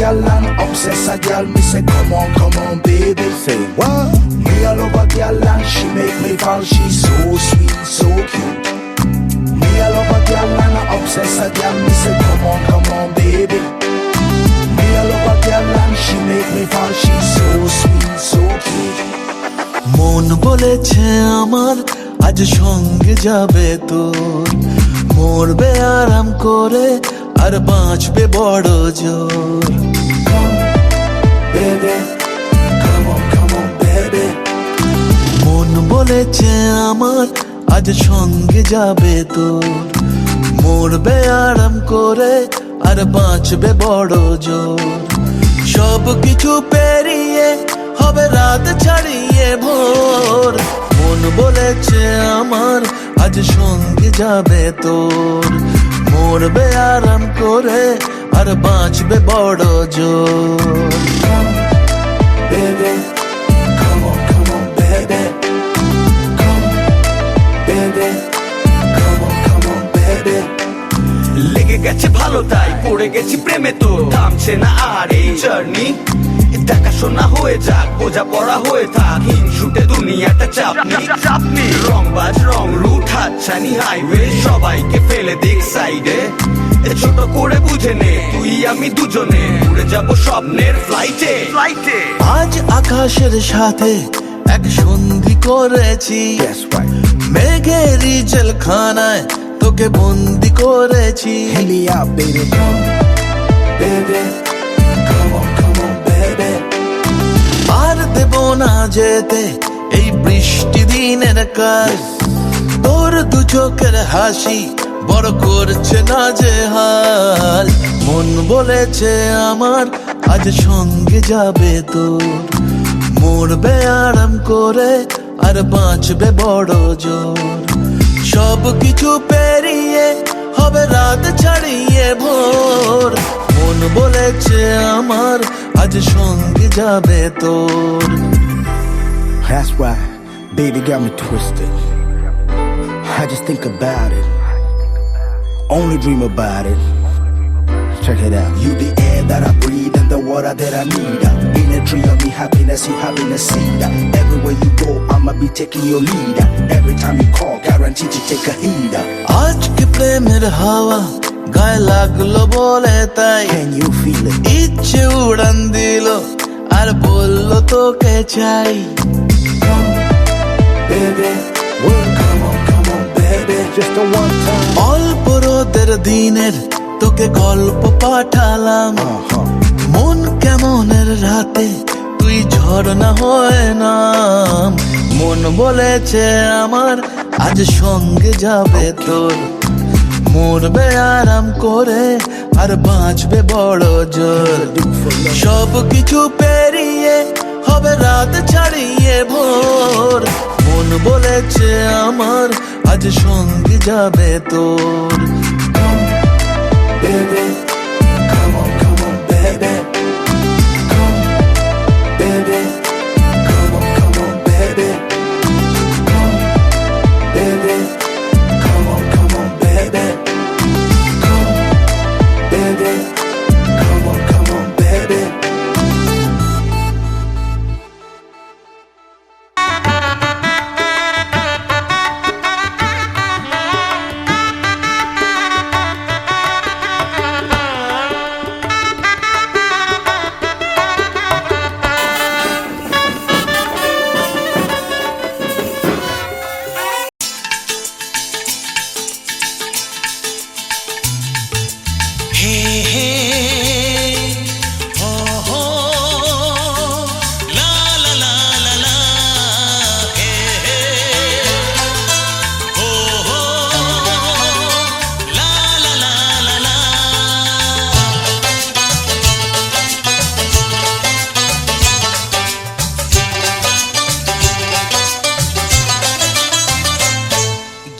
girl and obsess a girl. Me say come on, baby. Say what? Me a love a girl and she make me fall. She's so sweet, so cute. Me a love a girl and I obsess a girl. Me say come on, baby. Me a love a girl and she make me fall. She's so sweet, so cute. মন বলেছে আমার আজ সঙ্গে যাবে তোর, মরবে আরাম করে আর বাঁচবে বড় জোর। মন বলেছে আমার আজ সঙ্গে যাবে তোর, মরবে আরাম করে আর বাঁচবে বড় জোর। সব কিছু পেরিয়ে হবে রাত ছাড়িয়ে ভোর। মন বলেছে আমার আজ সঙ্গে যাবে তোর, মরবে আরাম করে আর বাঁচবে বড় জোর। লেগে গেছে ভালো তাই পড়ে গেছি প্রেমে, তো থামছে না আর এই জার্নি। দেখাশোনা হয়ে যাক, বোঝা পড়া হয়ে থাক, হিংসুটে দুনিয়াটা চাপনি। রংবাজ রং রুট হাতছানি হাইওয়ে, সবাইকে ফেলে দিক সাইডে। ছোট করে বুঝে নে তুই আমি দুজনে উড়ে যাব স্বপ্নের ফ্লাইটে। আজ আকাশের সাথে এক সন্ধি করেছি, মেঘেরই জেলখানায় তোকে বন্দি করেছি। আর দেব না যেতে এই বৃষ্টি দিনের কাজ, তোর দু চোখের হাসি বড় করছে না যে হাল। মন বলেছে আমার আজ সঙ্গে যাবে তোর, মরবে আরাম করে আর বাঁচবে বড় জোর। সব কিছু পেরিয়ে হবে রাত ছাড়িয়ে ভোর। মন বলেছে আমার আজ সঙ্গে যাবে তোর। That's why baby got me twisted. I just think about it, only dream about it. Check it out. You the air that I breathe and the water that I need. In a tree of me happiness, you having a seed. Everywhere you go, I'ma be taking your lead. Every time you call, guaranteed to take a heed. আজকে প্রেমের হাওয়া গায়ে লাগলো বলে তাই, Can you feel it? ইচ্ছে উড়ান দিল আর বললো তোকে চাই। Baby, well, come on, baby, just a one time. অল্প রোদের দিনের তোকে গল্প পাঠালাম, মন কেমনের রাতে তুই ঝর্ণা হয়ে নাম। মন বলেছে আমার আজ সঙ্গে যাবে তোর, মরবে আরাম করে আর বাঁচবে বড় জোর। সব কিছু পেরিয়ে হবে রাত ছাড়িয়ে ভোর। মন বলেছে আমার আজ সঙ্গে যাবে তোর। Baby, come on, baby. Come, baby. Come on, baby. Come, baby. Come on, baby. Come, baby. Come on, baby.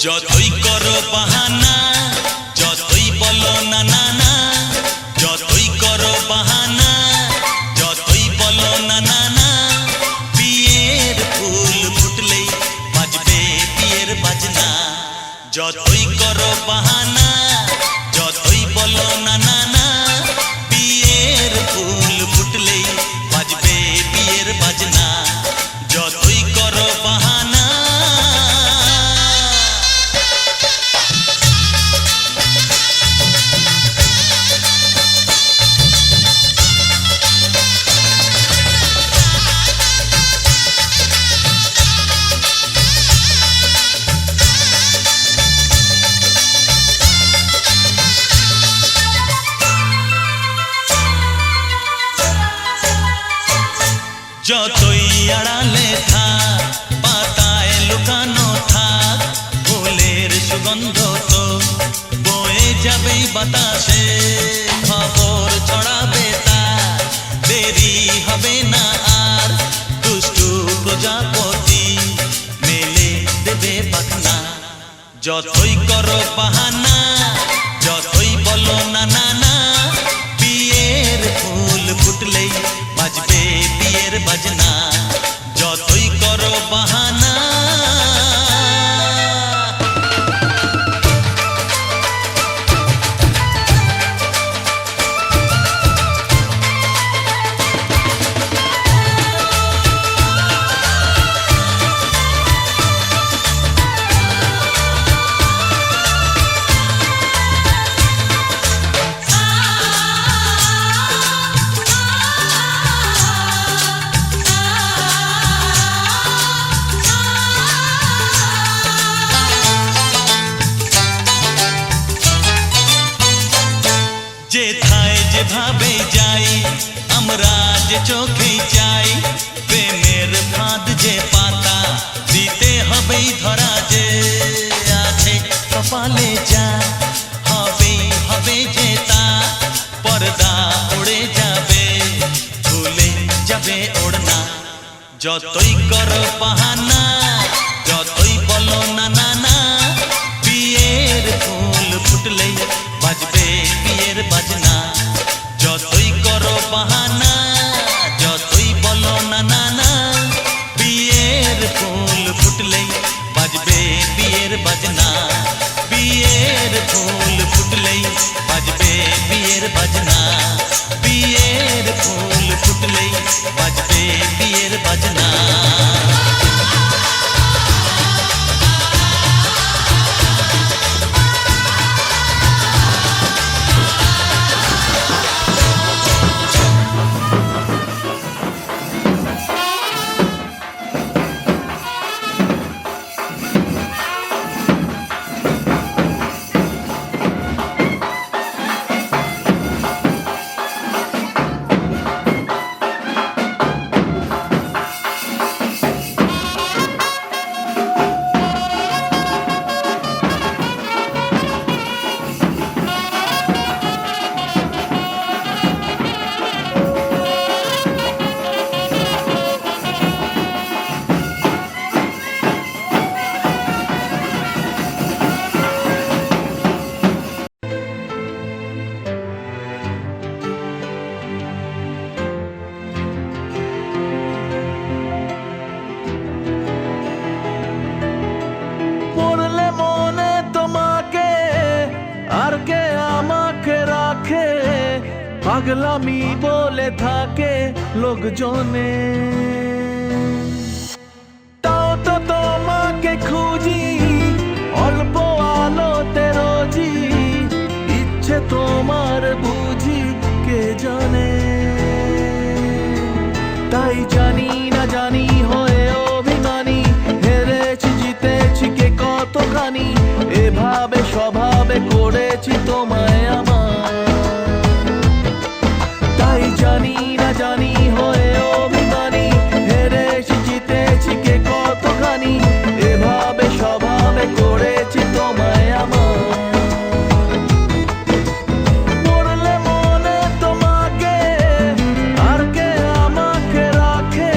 যতই করো বাহানা, যতই বলো না না না, যতই করো বাহানা, যতই বলো না না না, বিয়ের ফুল ফুটলেই বাজবে বিয়ের বাজনা। যতই করো বাহানা, যতই বলো না না না, বিয়ের ফুল যতই আড়ালে থাক পাতায় লুকানো থাক ফুলের সুগন্ধ তো বয়ে যাবেই বাতাসে খবর ছড়াবে তার দেরি হবে না আর দুষ্টু প্রজাপতি মেলে দেবে পাখনা যতই করো বাহানা যতই বলো না না না বিয়ের ফুল ফুটলেই বাজবে বিয়ের বাজনা যতই করো বাহানা যেথায় যেভাবে যাই আমরা যে চোখেই চাই প্রেমের ফাঁদ যে পাতা দিতে হবেই ধরা যে আছে কপালে যা হবেই হবে যে তা পর্দা উড়ে যাবে ভুলে যাবে ওড়না যতই করো বাহানা যতই বলো না না না বিয়ের ফুল ফুটলেই বাজবে বিয়ের বাজনা যতই করো বাহানা যতই বলো না না না বিয়ের ফুল ফুটলেই বাজবে বিয়ের বাজনা বিয়ের ফুল ফুটলেই বাজবে বিয়ের বাজনা বিয়ের ফুল ফুটলেই বাজবে বিয়ের বাজনা পাগলামি বলে থাকে লোকজনে তাও তো তোমাকে খুঁজি অল্প আলোতে রোজি ইচ্ছে তোমার বুঝি কে জানে তাই জানি না জানি হয়ে অভিমানী হেরেছি জিতেছি কে কতখানি এভাবে স্বভাবে করেছি তোমায় আমার জানি না জানি হয়ে অভিমানী হেরেছি জিতেছি কে কতখানি এভাবে স্বভাবে করেছি তোমায় আমার পড়লে মনে তোমাকে আর কে আমাকে রাখে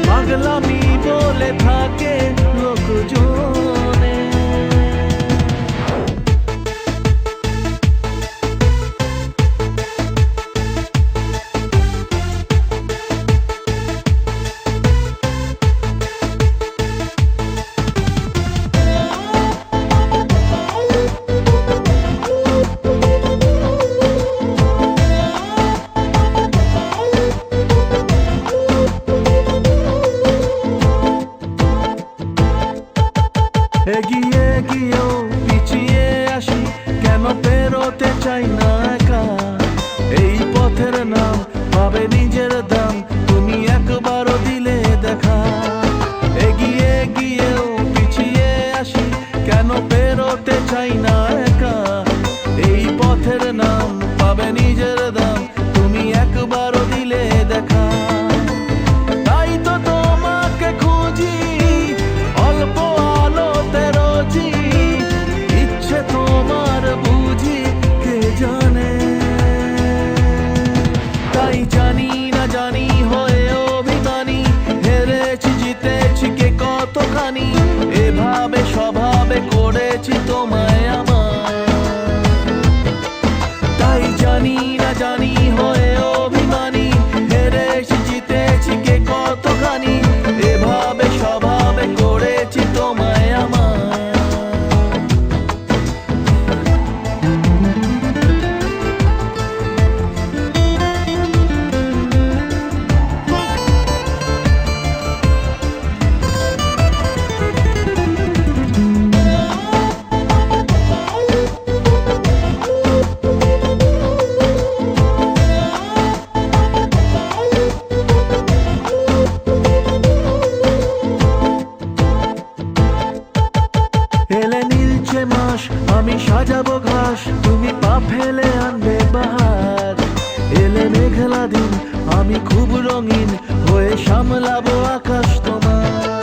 পাগলামি বলে থাকে লোকজনে দিন আমি খুব রঙিন হয়ে সামলাবো আকাশ তোমার।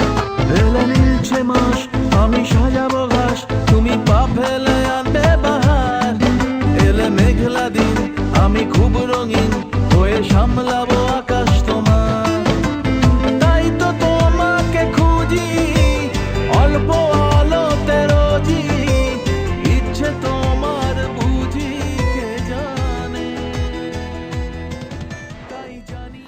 এলে নীলছে মাস আমি সাজাবো ঘাস, তুমি পা ফেলে আনবে বাহার। এলে মেঘলা দিন আমি খুব রঙিন হয়ে সামলাবো আকাশ তোমার। তাই তো তোমাকে খুঁজি অল্প আলোতে রোজি, ইচ্ছে তোমার বুঝি কে জানে, তাই জানি।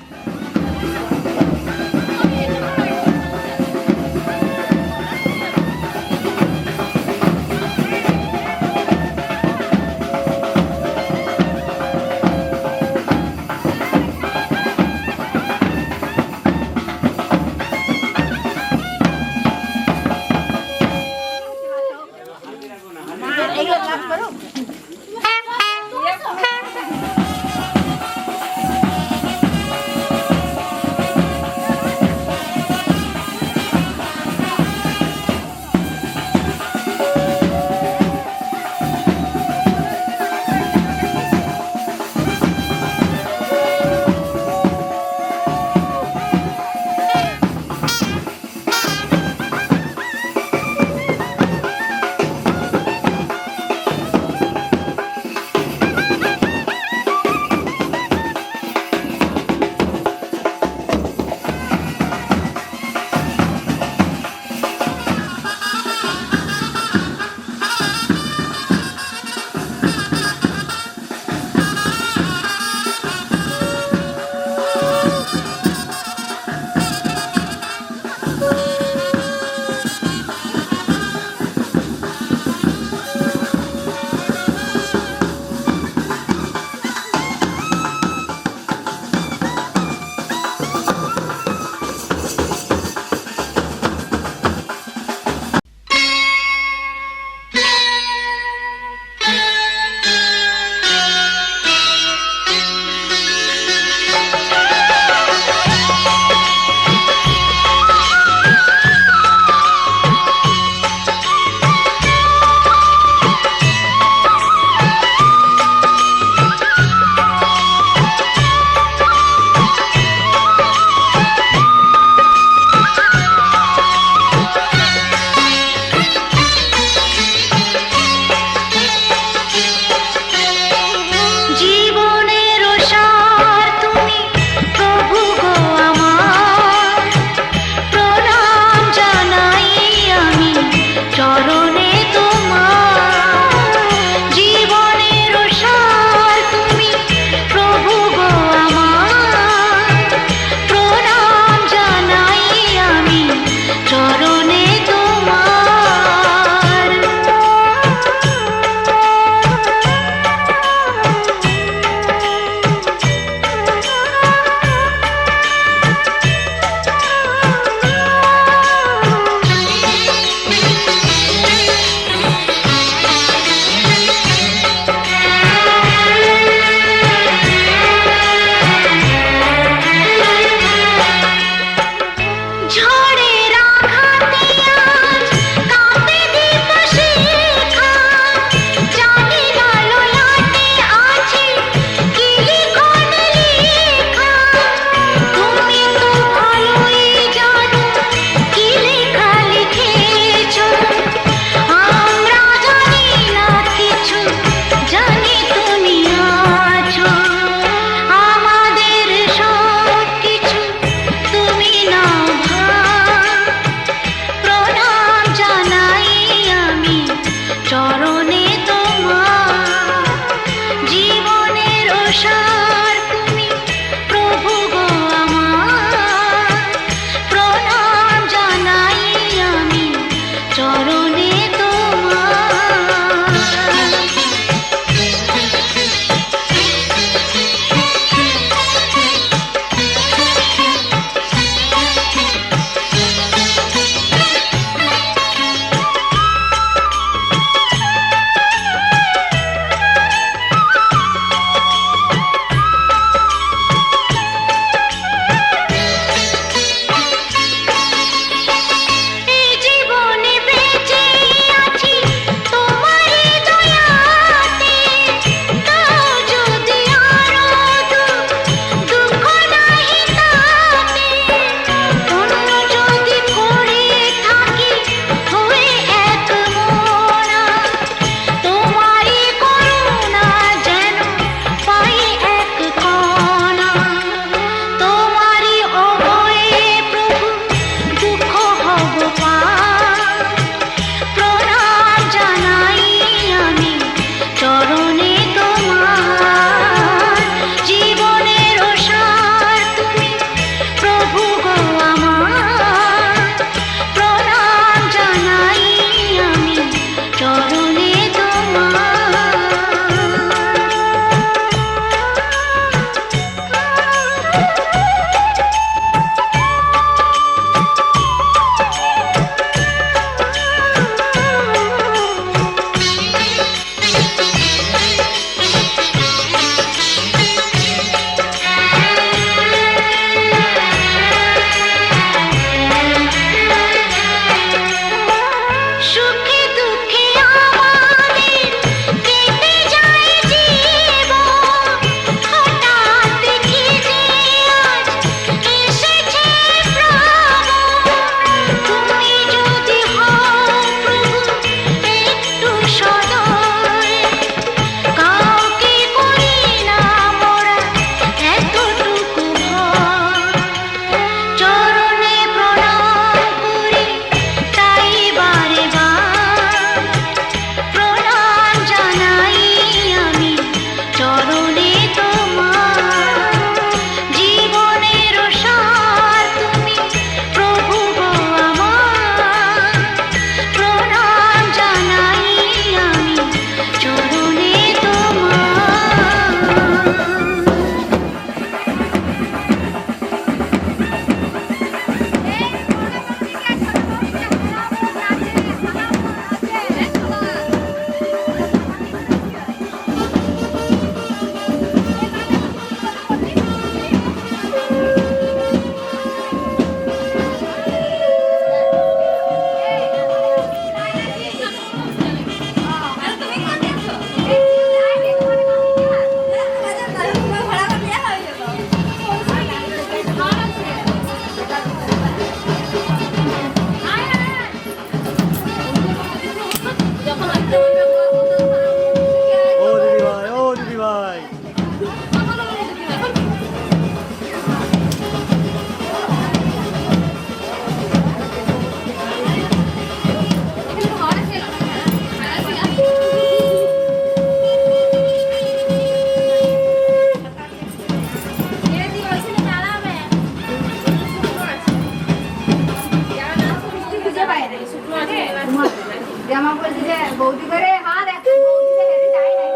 বৌদি করে হাত একটা বৌদিতে হেরে যায় না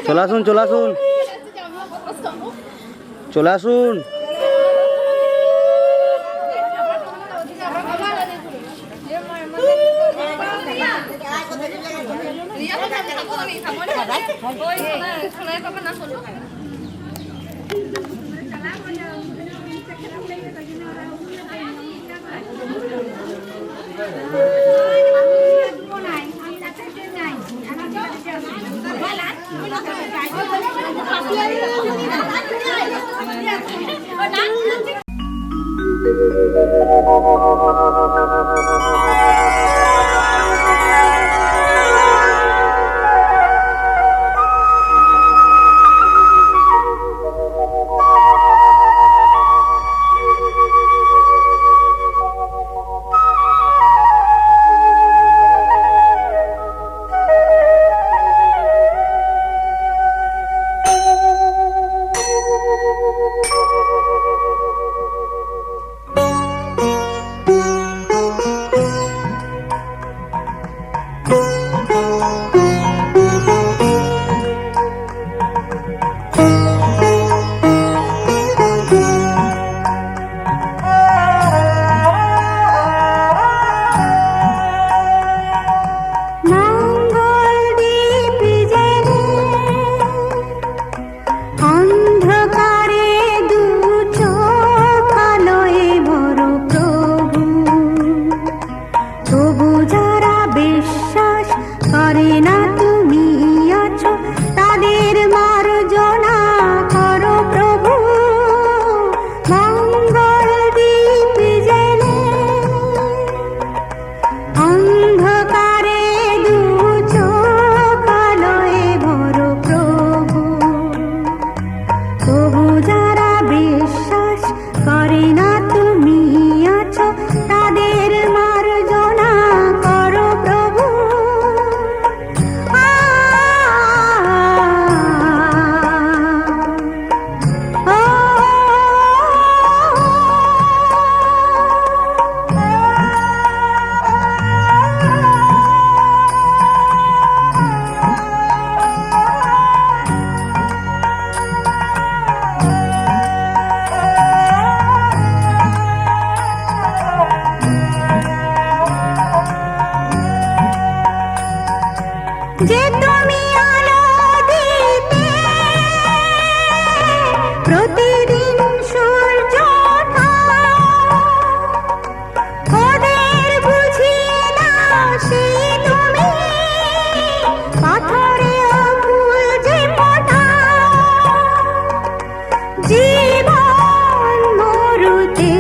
চলে আসুন চলে আসুন চলে আসুন। যে তুমি আলো দিতে প্রতিদিন সূর্য ওদের বুঝিয়ে দাও সেই তুমি পাথরে ফুল যে ফোটাও জীবন মরুতে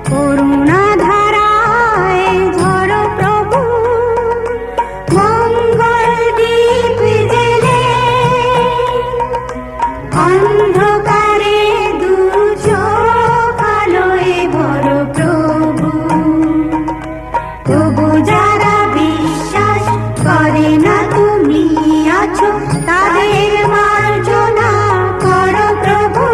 করুণা ধারায় ঝড় প্রভু মঙ্গল দীপ জেলে অন্ধকারে দু চোখ আলোয় ভর প্রভু তবু যারা বিশ্বাস করে না তুমি আছো তাদের মার্জনা করো প্রভু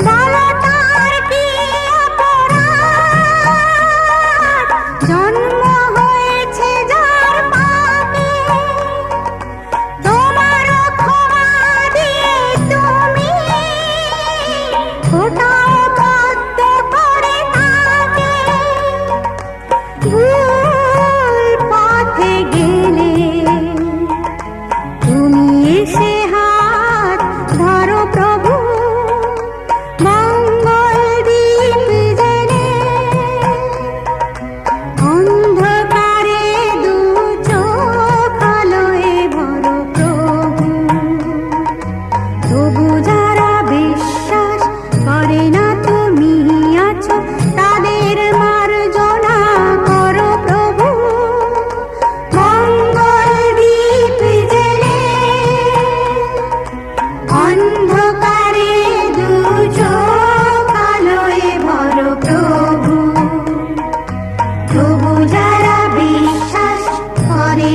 বালতার কি অপরাধ জন্ম হয়েছে যার পাপে তোমার ক্ষমা দিয়ে তুমি ওটাও বদ্ধ করে থাকে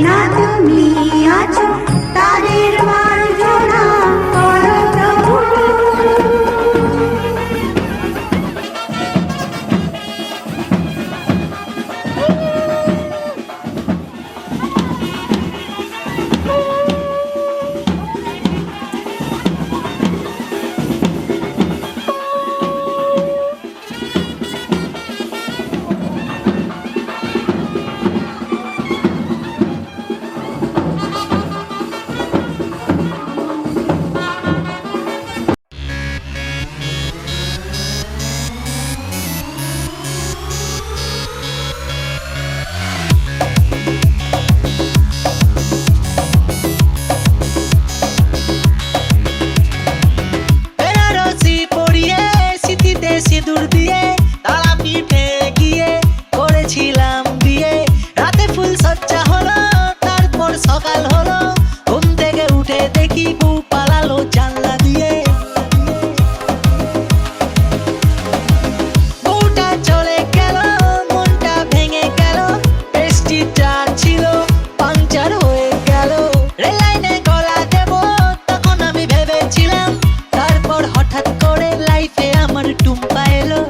না তুমি আছো তাদের মার্জনা করো প্রভু। বেনারসি পরিয়ে স্মৃতিতে সিঁদুর দিয়ে তারা পিঠে গিয়ে করেছিলাম বিয়ে রাতে ফুল সজ্জা হলো তারপর সকাল হলো ঘুম থেকে উঠে দেখি বউ পালালো জানলা দিয়ে বউটা চলে গেল মনটা ভেঙে গেল টেস্টিটা ছিল পাংচার হয়ে গেল রেল লাইনে গলা দেব তখন আমি ভেবেছিলাম তারপর হঠাৎ করে লাইফে আমার টুম্পা এলো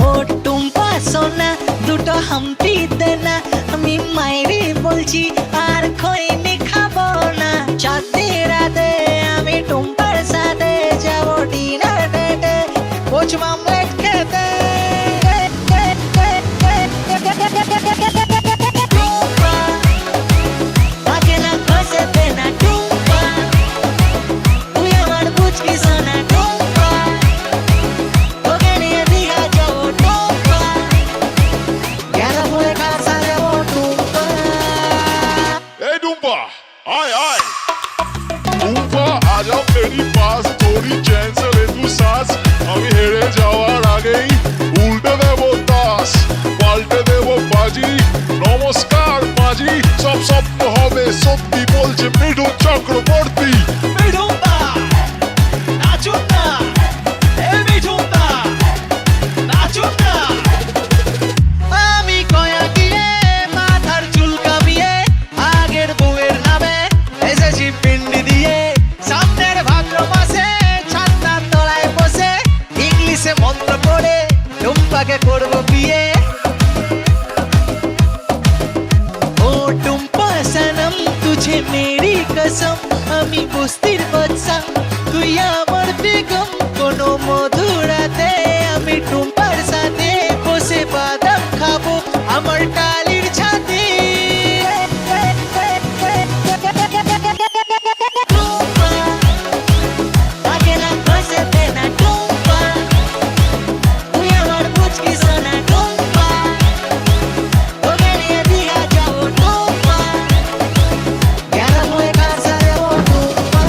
ও টুম্পা সোনা দুটো হাম্পি দে না আমি মায়েরে বলছি আর খৈনি খাবো না চাঁদনি রাতে আমি টুম্পার সাথে যাবো ডিনার ডেটে কোচ মামলেট খেতে টুম্পা তাকে না খসে দে না টুম্পা তুই আমার বুঝকি সোনা টুম্পা তোকে নিয়ে দীঘা যাবো টুম্পা গেল বলে কাছে যাবো টুম্পা ए डूम्पा आए आए डूम्पा आ जाओ मेरी पास थोड़ी चैन से ले तू सांस আমি হেরে যাওয়ার আগেই উল্টে দেবো তাস পাল্টে দেবো বাজি নমস্কার বাজি সব স্বপ্ন হবে সত্যি বলছে মিঠুন চক্রবর্তী মিঠুনদা নাচুন না এ মিঠুনদা নাচুন না আমি কয়া গিয়ে মাথার চুল কামিয়ে আগের বউয়ের নামে এসেছি পিন্ডি দিয়ে সামনের ভাদ্র মাসে ছাতার তলায় বসে ইংলিশে মন্ত্র পড়ে টুম্পাকে করব বিয়ে ও টুম্পা সনম তুঝে মেরি কসম আমি বস্তির বাদশা তুই আমার বেগম কোনো মধুরাতে আমি টুম্পার সাথে বসে বাদাম খাবো আমার টালির ছাদে টুম্পা তাকে না খসে দে না টুম্পা তুই আমার বুঝকি সোনা টুম্পা তোকে নিয়ে দীঘা যাবো টুম্পা গেল বলে কাছে যাবো টুম্পা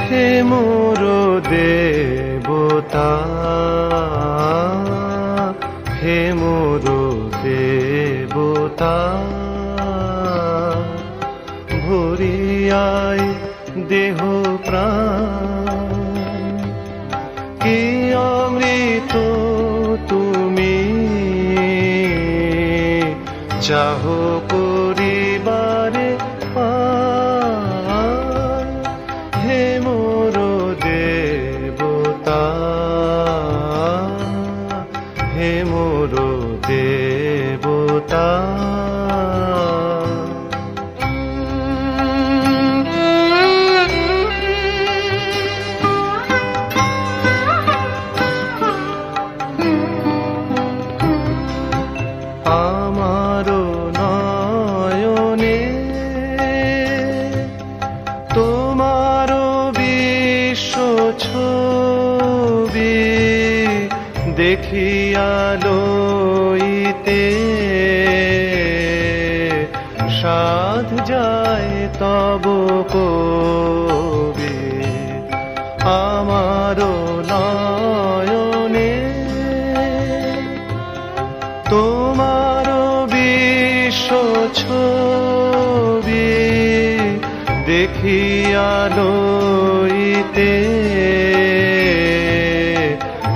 হে মোর দেবতা, হে মোর দেবতা, ভরিয়ায় দেহ প্রাণ, কি অমৃত তুমি চাহ করিবারে পার। হে মোর দেবতা, হে মোর দেবতা, আমারো নয়নে তোমারো বিশ্ব ছবি দেখিয়া লইতে সাধ যায় তব কবি। আমারো নয়নে তোমারো বিশ্ব ছবি দেখিয়া লইতে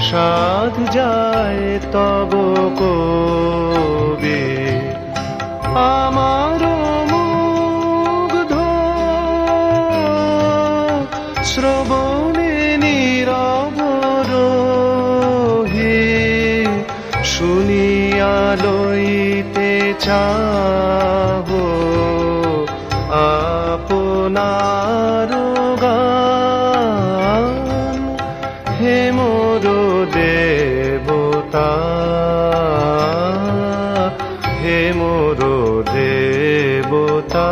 সাধ যায় তব কবি। আমারো মুগ্ধ শ্রবণে নীরব রহি শুনিয়া লইতে চাহো আপনার গান। হে মোর দেবতা, হে মোর দেবতা,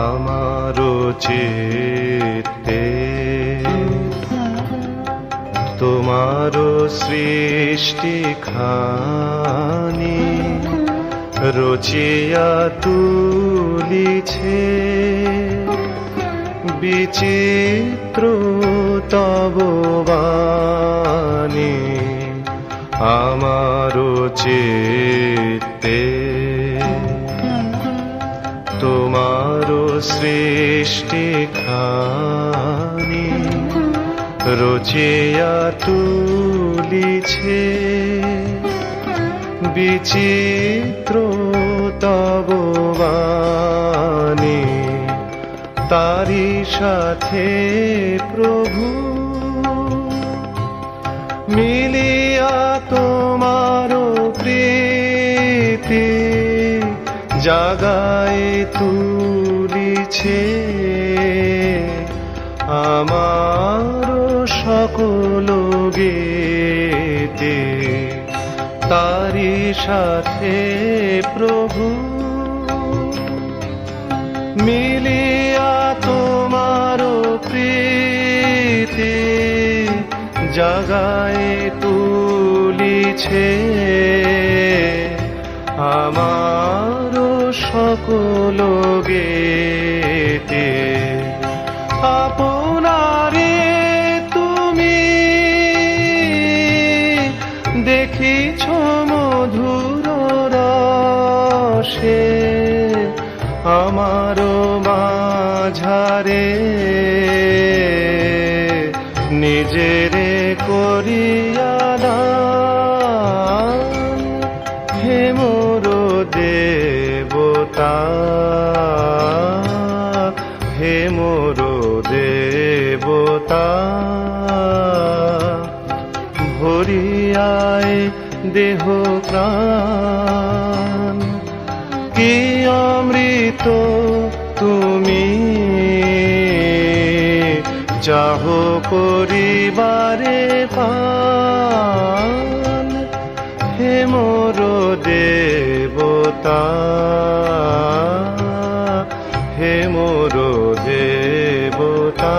আমারো চিত্তে তোমারো সৃষ্টি খানি রচিয়া তুলিছে বিচিত্র তব বাণী। আমারো চিত্তে তোমারো সৃষ্টি খানি রচিয়া তুলিছে বিচিত্র তব বাণী। তারি সাথে প্রভু মিলিয়া তোমারো প্রীতি জাগায় তুলিছে আমারো সকল গীতি। তারি সাথে প্রভু মিলিয়া তোমারো প্রীতি জাগায় তুলিছে আমারো সকল গীতি। আপনারে তুমি দেখিছ মধুর রসে আমারো মা মাঝারে নিজেরে করিয়া দান, হে মোর দেবতা, হে মোর দেবতা, ভরিয়ায় দেহ প্রাণ, কি অমৃত তুমি চাহ করিবারে পান, হে মোর দেবতা, হে মোর দেবতা।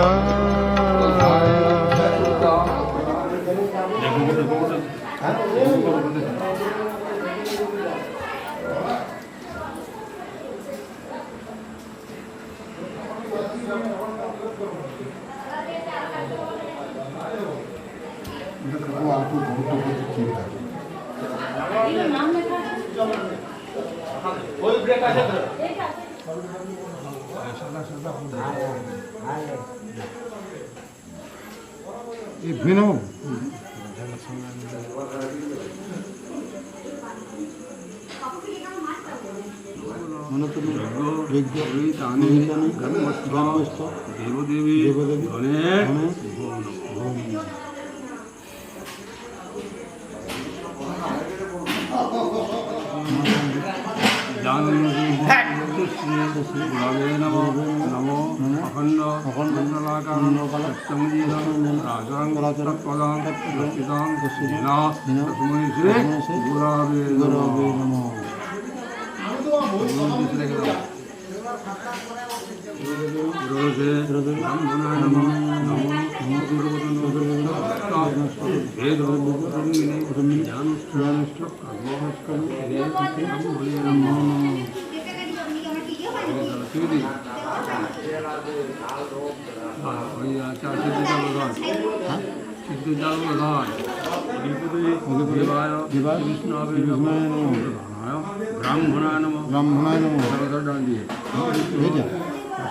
দেবদেবী গণেশ নমো নমো অখণ্ড ব্রাহ্মণায় নমঃ ব্রাহ্মণায় নমঃ সরকার দিয়ে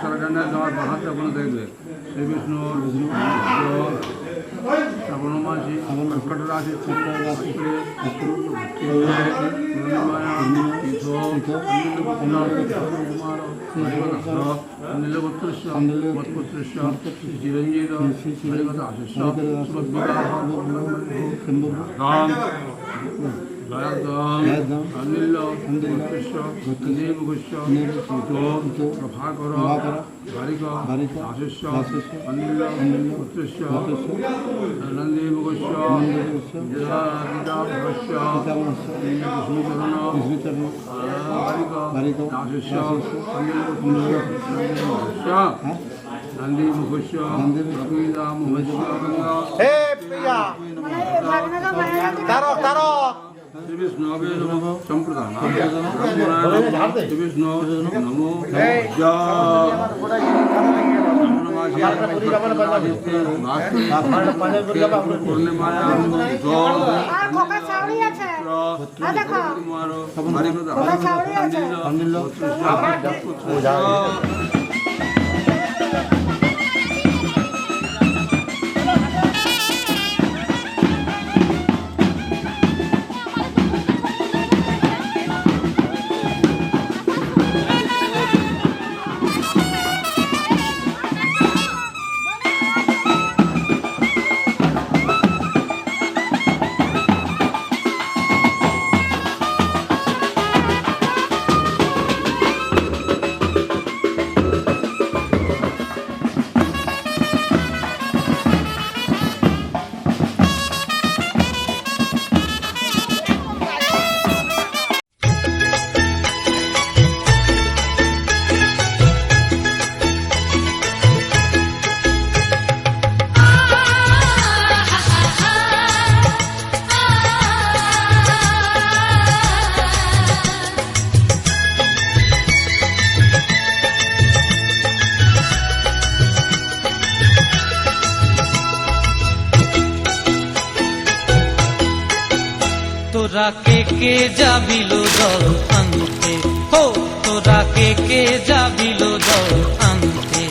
সরকারের যাওয়ার বাহাত্তর কোনো দেখবে শ্রী বিষ্ণু শ্রাবণ মাসি কর্কট রাশি চিরঞ্জিত প্রভাকর বারিক আশিষ্য অনিল পুত্রস্য নন্দী মুখস্য বারিক আশিষ্য নন্দী মুখস্য সম্প্রদান বিষ্ণু নমো তোরা কে যাবিল দল আনতে, হো তোরা কে যাবিল দল আনতে।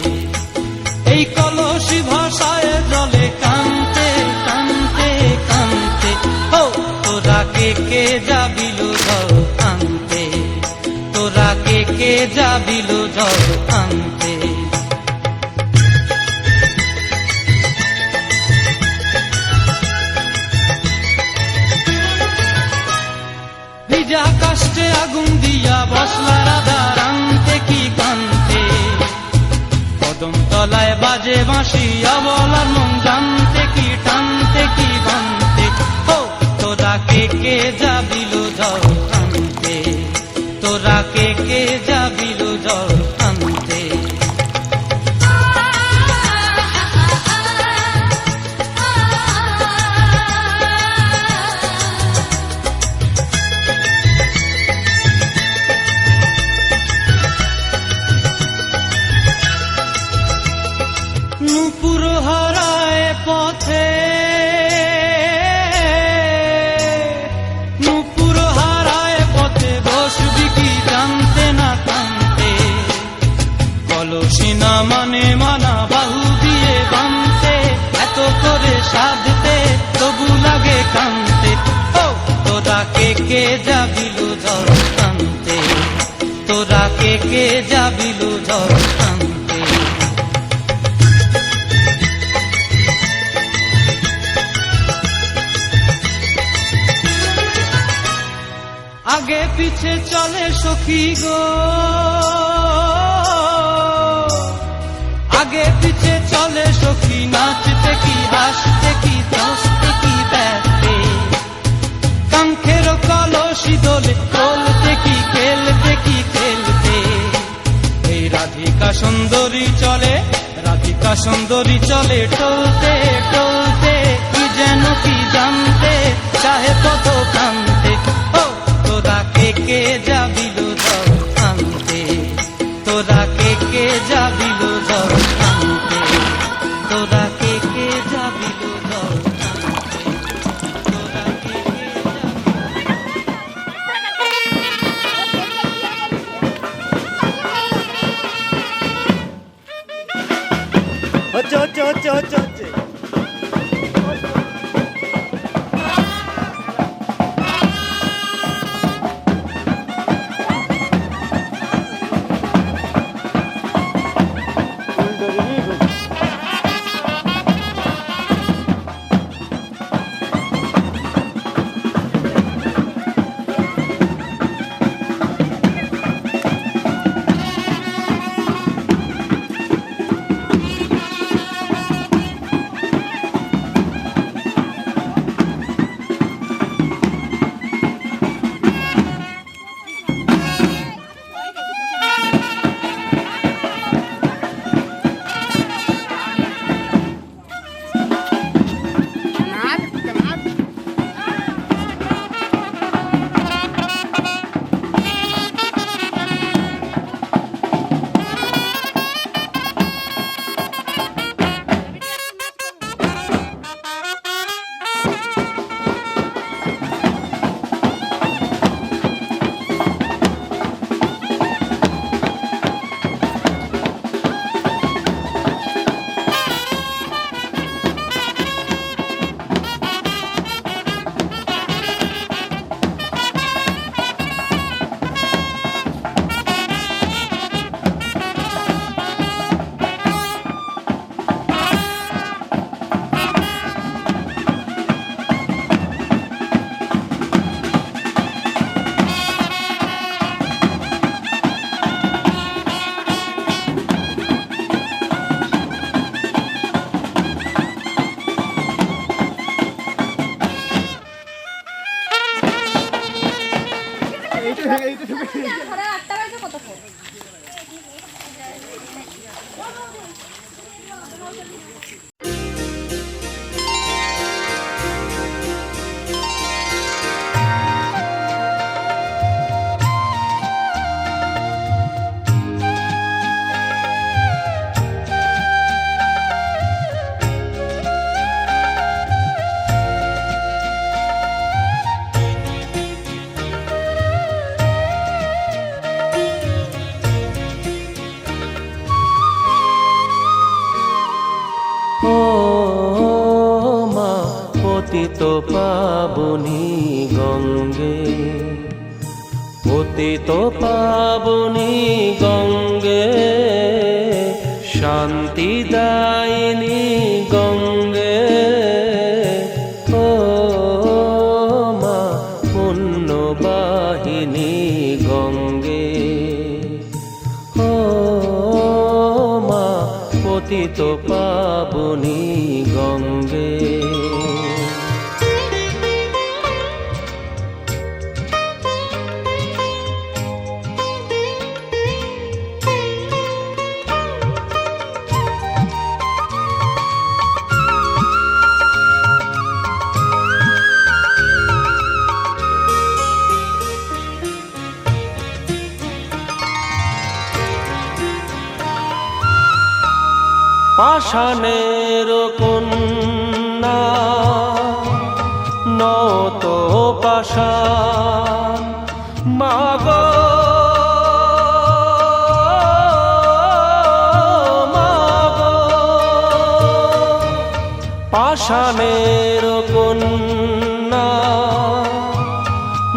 কে যাবিল জল আনতে, তোরা কে যাবিল জল আনতে। ভিজা কাষ্টে আগুন দিয়া বসলা রাধা রানতে কি কানতে, কদম তলায় বাজে বাঁশি অবলার মন জানতে কি টানতে কি বানতে। ও তোরা কে যাবিল জল আনতে, তোরা কে যাবিল জল আনতে। নূপুর হারায় পথে, নূপুর হারায় পথে বসবি কি জানতে না কানতে, কলসি না মানে মানা বাহু দিয়ে বানতে, এত করে সাধতে তবু লাগে কানতে। ও তোরা কে যাবিল জল আনতে, তোরা কে যাবিল জল আনতে। আগে পিছে চলে সখী গো, আগে পিছে চলে সখী, নাচতে কি হাসতে কি দোস্তে কি ব্যস্তে, কাঙ্ক্ষের কলসি দোলে বলতে কি খেলতে কি খেলতে। এই রাধিকা সুন্দরী চলে, রাধিকা সুন্দরী চলে টলতে টলতে, কি যেন কি জানতে চাহে কত কানতে। ও তোরা কে যাবিল জল আনতে, তোরা কে যাবিল জল আনতে, তোরা কে যাবিল জল আনতে, তোরা কে হচ্ছে হচ্ছে হচ্ছে হচ্ছে হচ্ছে পতিত পাবনী গঙ্গে, পতিত পাবনী গঙ্গে, শান্তিদায়িনী গঙ্গে, ও মা পুণ্যবাহিনী গঙ্গে, ও মা পতিত পাবনী গঙ্গে। পাষাণের কন্যা নত পাষাণ মাগো, মাগো, পাষাণের কন্যা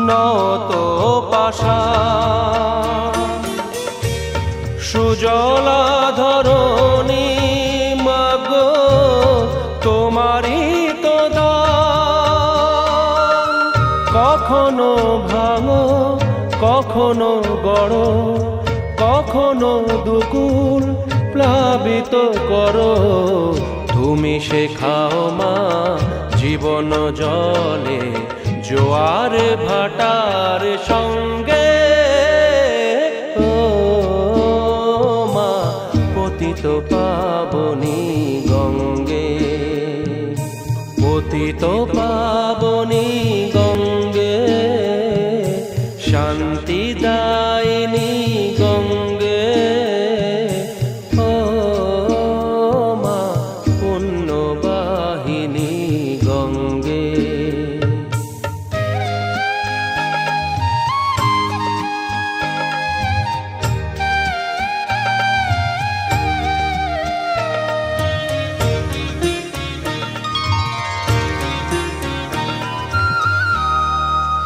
নত পাষাণ, সুজলা ধরণী মাগো তোমারই তো দান, কখনো ভাঙো কখনো গড়ো, কখনো দুকুল প্লাবিত করো, তুমি শেখাও মা জীবন জলে জোয়ার ভাটার সঙ্গে, ও মা পতিত পাবনী গঙ্গে, পতিত পাবনী গঙ্গে, শান্তিদায়িনী গঙ্গে, ও মা পুণ্যবাহিনী গঙ্গে।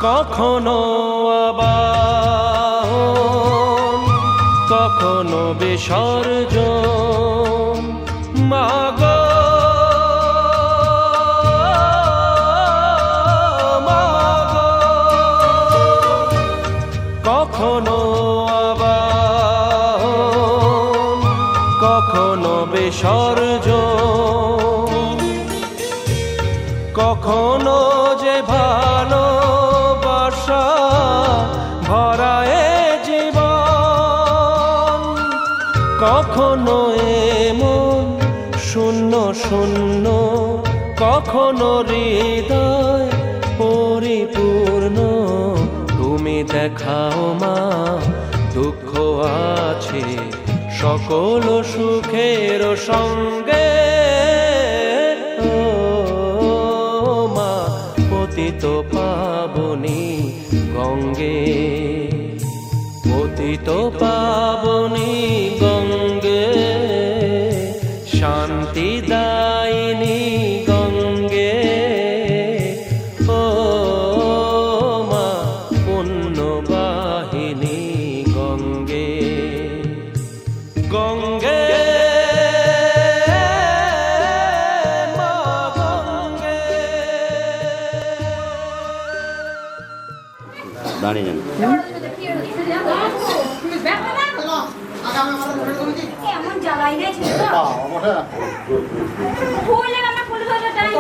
কখনো আবাহন কখনো বিসর্জন মাগো, মাগো, কখনো আবাহন কখনো বিসর্জন, কখনো যে ভালোবাসা ভরায় জীবন, কখনো এমন শূন্য শূন্য, কখনো হৃদয় পরিপূর্ণ, তুমি দেখাও মা দুঃখ আছে সকল সুখের সঙ্গে, ও মা পতিত পাবনী গঙ্গে, পতিত পাবনী গঙ্গে, শান্তিদায়িনী গঙ্গে, ও মা পুণ্যবাহিনী গঙ্গে, গঙ্গে, মা গঙ্গে। দাঁড়িয়ে যান। এমন জ্বালাই গেছে ফুল আমরা ফুল ধরে টাই।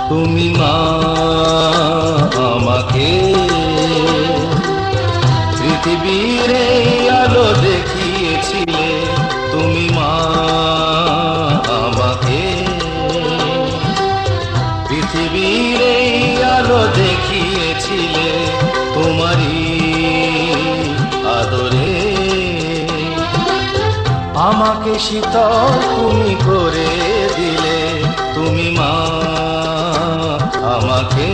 তুমি মা আমাকে পৃথিবীর আলো দেখিয়েছিলে, তুমি মা আমাকে পৃথিবীর আলো দেখিয়েছিলে, তোমারই আদরে আমাকে শীতল তুমি করে দিলে, তুমি মা আমাকে।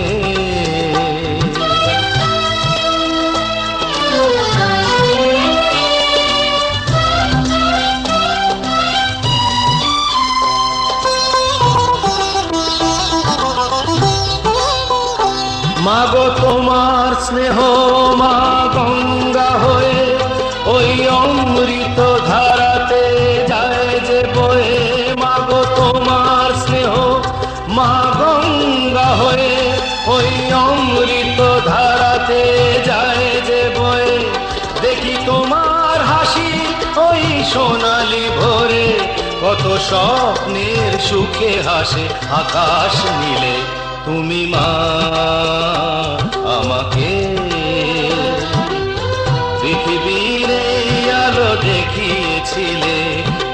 মাগো তোমার স্নেহ মা গঙ্গা হয়ে ওই অমৃত ধারাতে যায় যে বয়ে। মাগো তোমার স্নেহ মা গঙ্গা হয়ে ওই অমৃত ধারাতে যায় যে বয়ে। দেখি তোমার হাসি ওই সোনালি ভোরে, কত স্বপ্নের সুখে হাসে আকাশ নীলে, তুমি মা আমাকে। পৃথিবীর এই আলো দেখিয়েছিলে,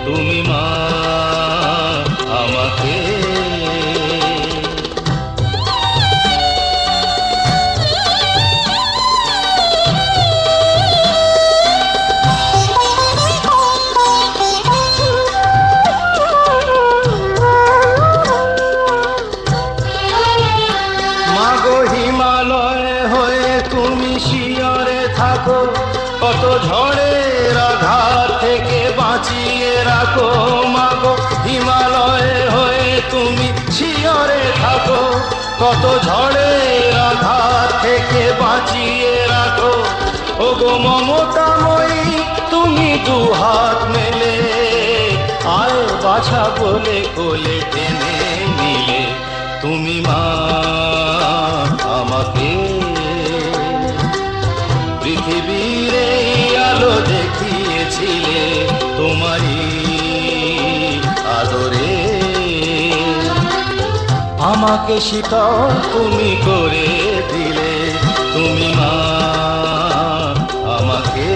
তুমি মা আমাকে। কত ঝড়ের আঘাত থেকে বাঁচিয়ে রাখো মাগো, হিমালয়ে হয়ে তুমি শিয়রে থাকো। কত ঝড়ের আঘাত থেকে বাঁচিয়ে রাখো, ওগো মমতাময়ী তুমি দুহাত মেলে, আয় বাছা বলে কোলে টেনে নিলে, তুমি মা আমাকে। পৃথিবীর এই আলো দেখিয়েছিলে, তোমারই আদরে আমাকে শীতল তুমি করে দিলে, তুমি মা আমাকে।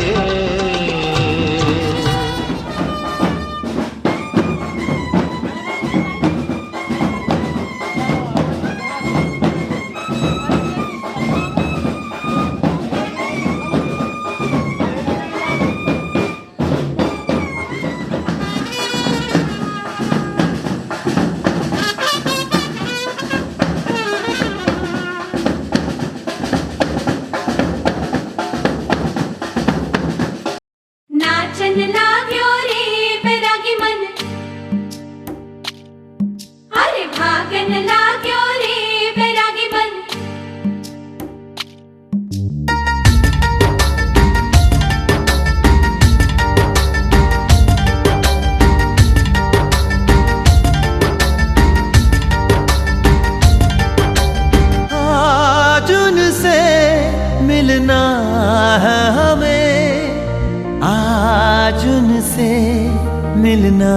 नाचन लाग्यो रे बैरागी मन, अरे भागन लाग्यो रे बैरागी मन। आज उनसे मिलना है हमें, आज उनसे मिलना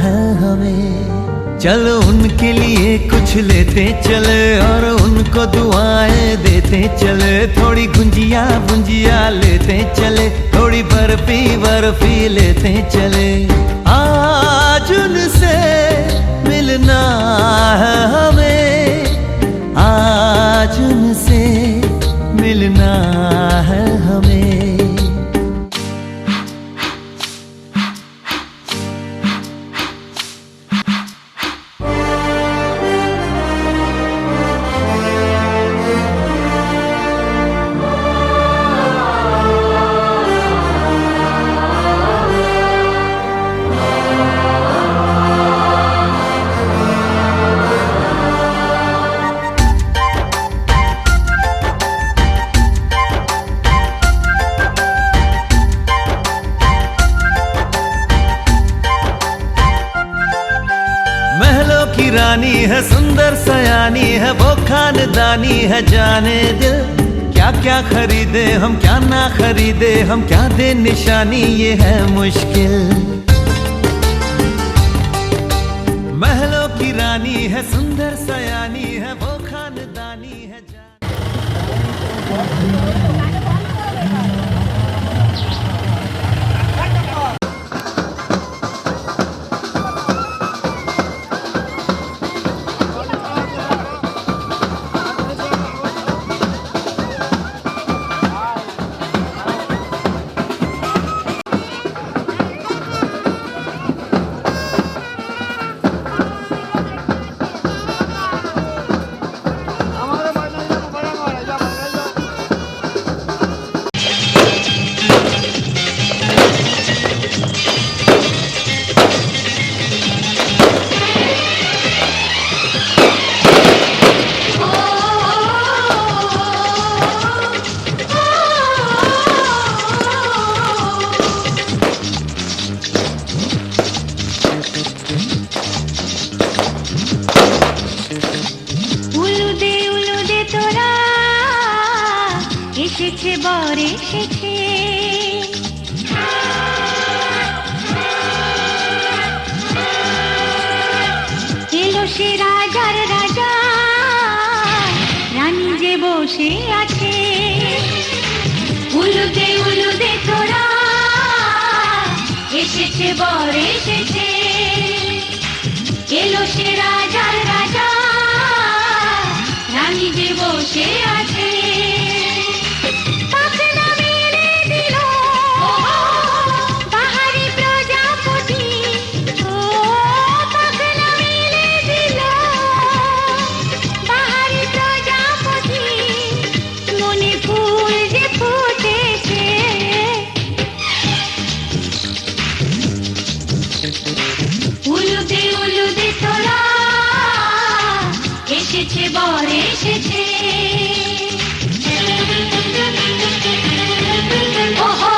है हमें। चलो उनके लिए कुछ लेते चले और उनको दुआएं देते चले, थोड़ी गुंजिया गुंजिया लेते चले, थोड़ी बर्फी बर्फी लेते चले। आज उनसे मिलना है हमें, आज उनसे मिलना है हमें। रानी है सुंदर सयानी है, वो खानदानी है जाने दिल। क्या क्या खरीदे हम क्या ना खरीदे हम, क्या दे निशानी ये है मुश्किल। महलों की रानी है सुंदर सयानी है, वो खानदानी है এসেছে এলো সে রাজার রাজা রানী যে বসে আছে উলুদে তোরা এসেছে বর এসেছে এলো সে রাজার রাজা রানী যে বসে আছে পাখনা মেলে দিল বাহারি প্রজাপতি ও পাখনা মেলে দিল বাহারি প্রজাপতি মনে ফুল যে ফুটেছে উলুদে তোরা এসেছে বর এসেছে ওহো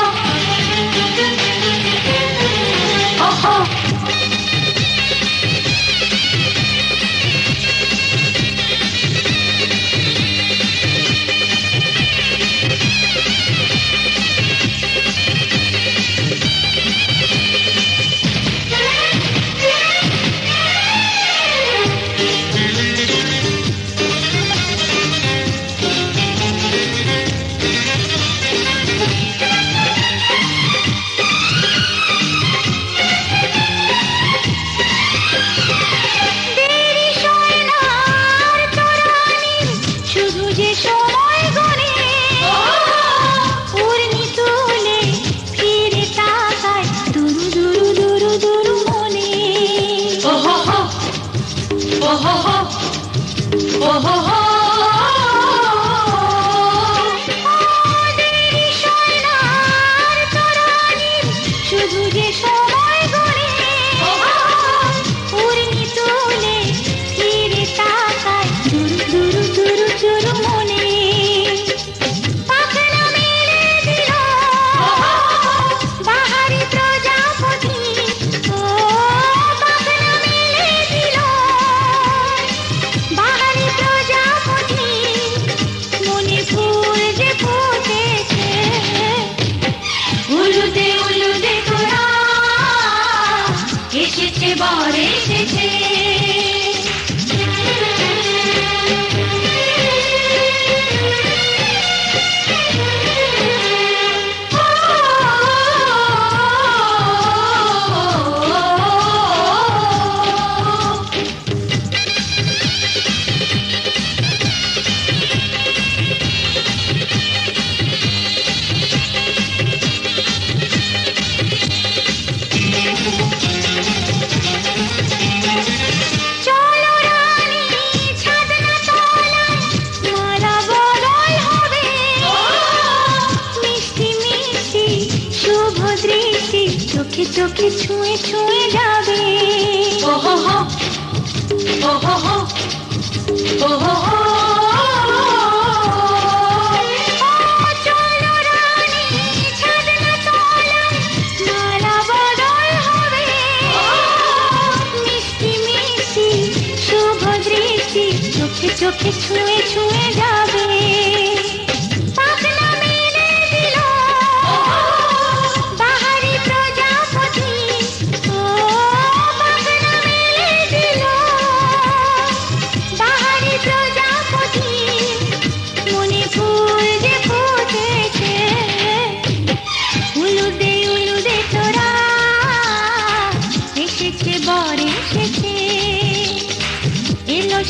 ওহো শুধু যে সময় গড়ে উড়নি তুলে ফিরে তাকায় দুরু চুরু মনে পাখনা মেলে দিল বাহারি প্রজাপতি ও পাখনা মেলে দিল বাহারি প্রজাপতি মনে ফুল যে ফুটেছে উলুদে তোরা এসেছে বর এসেছে চোখে ছুঁয়ে ছুঁয়ে যাবে ওহো হো ওহো হো ওহো হো চলো রানী ছাদনা তলায় মালা বদল হবে মিষ্টি মিষ্টি শুভ দৃষ্টি চোখে ছুঁয়ে ছুঁয়ে যাবে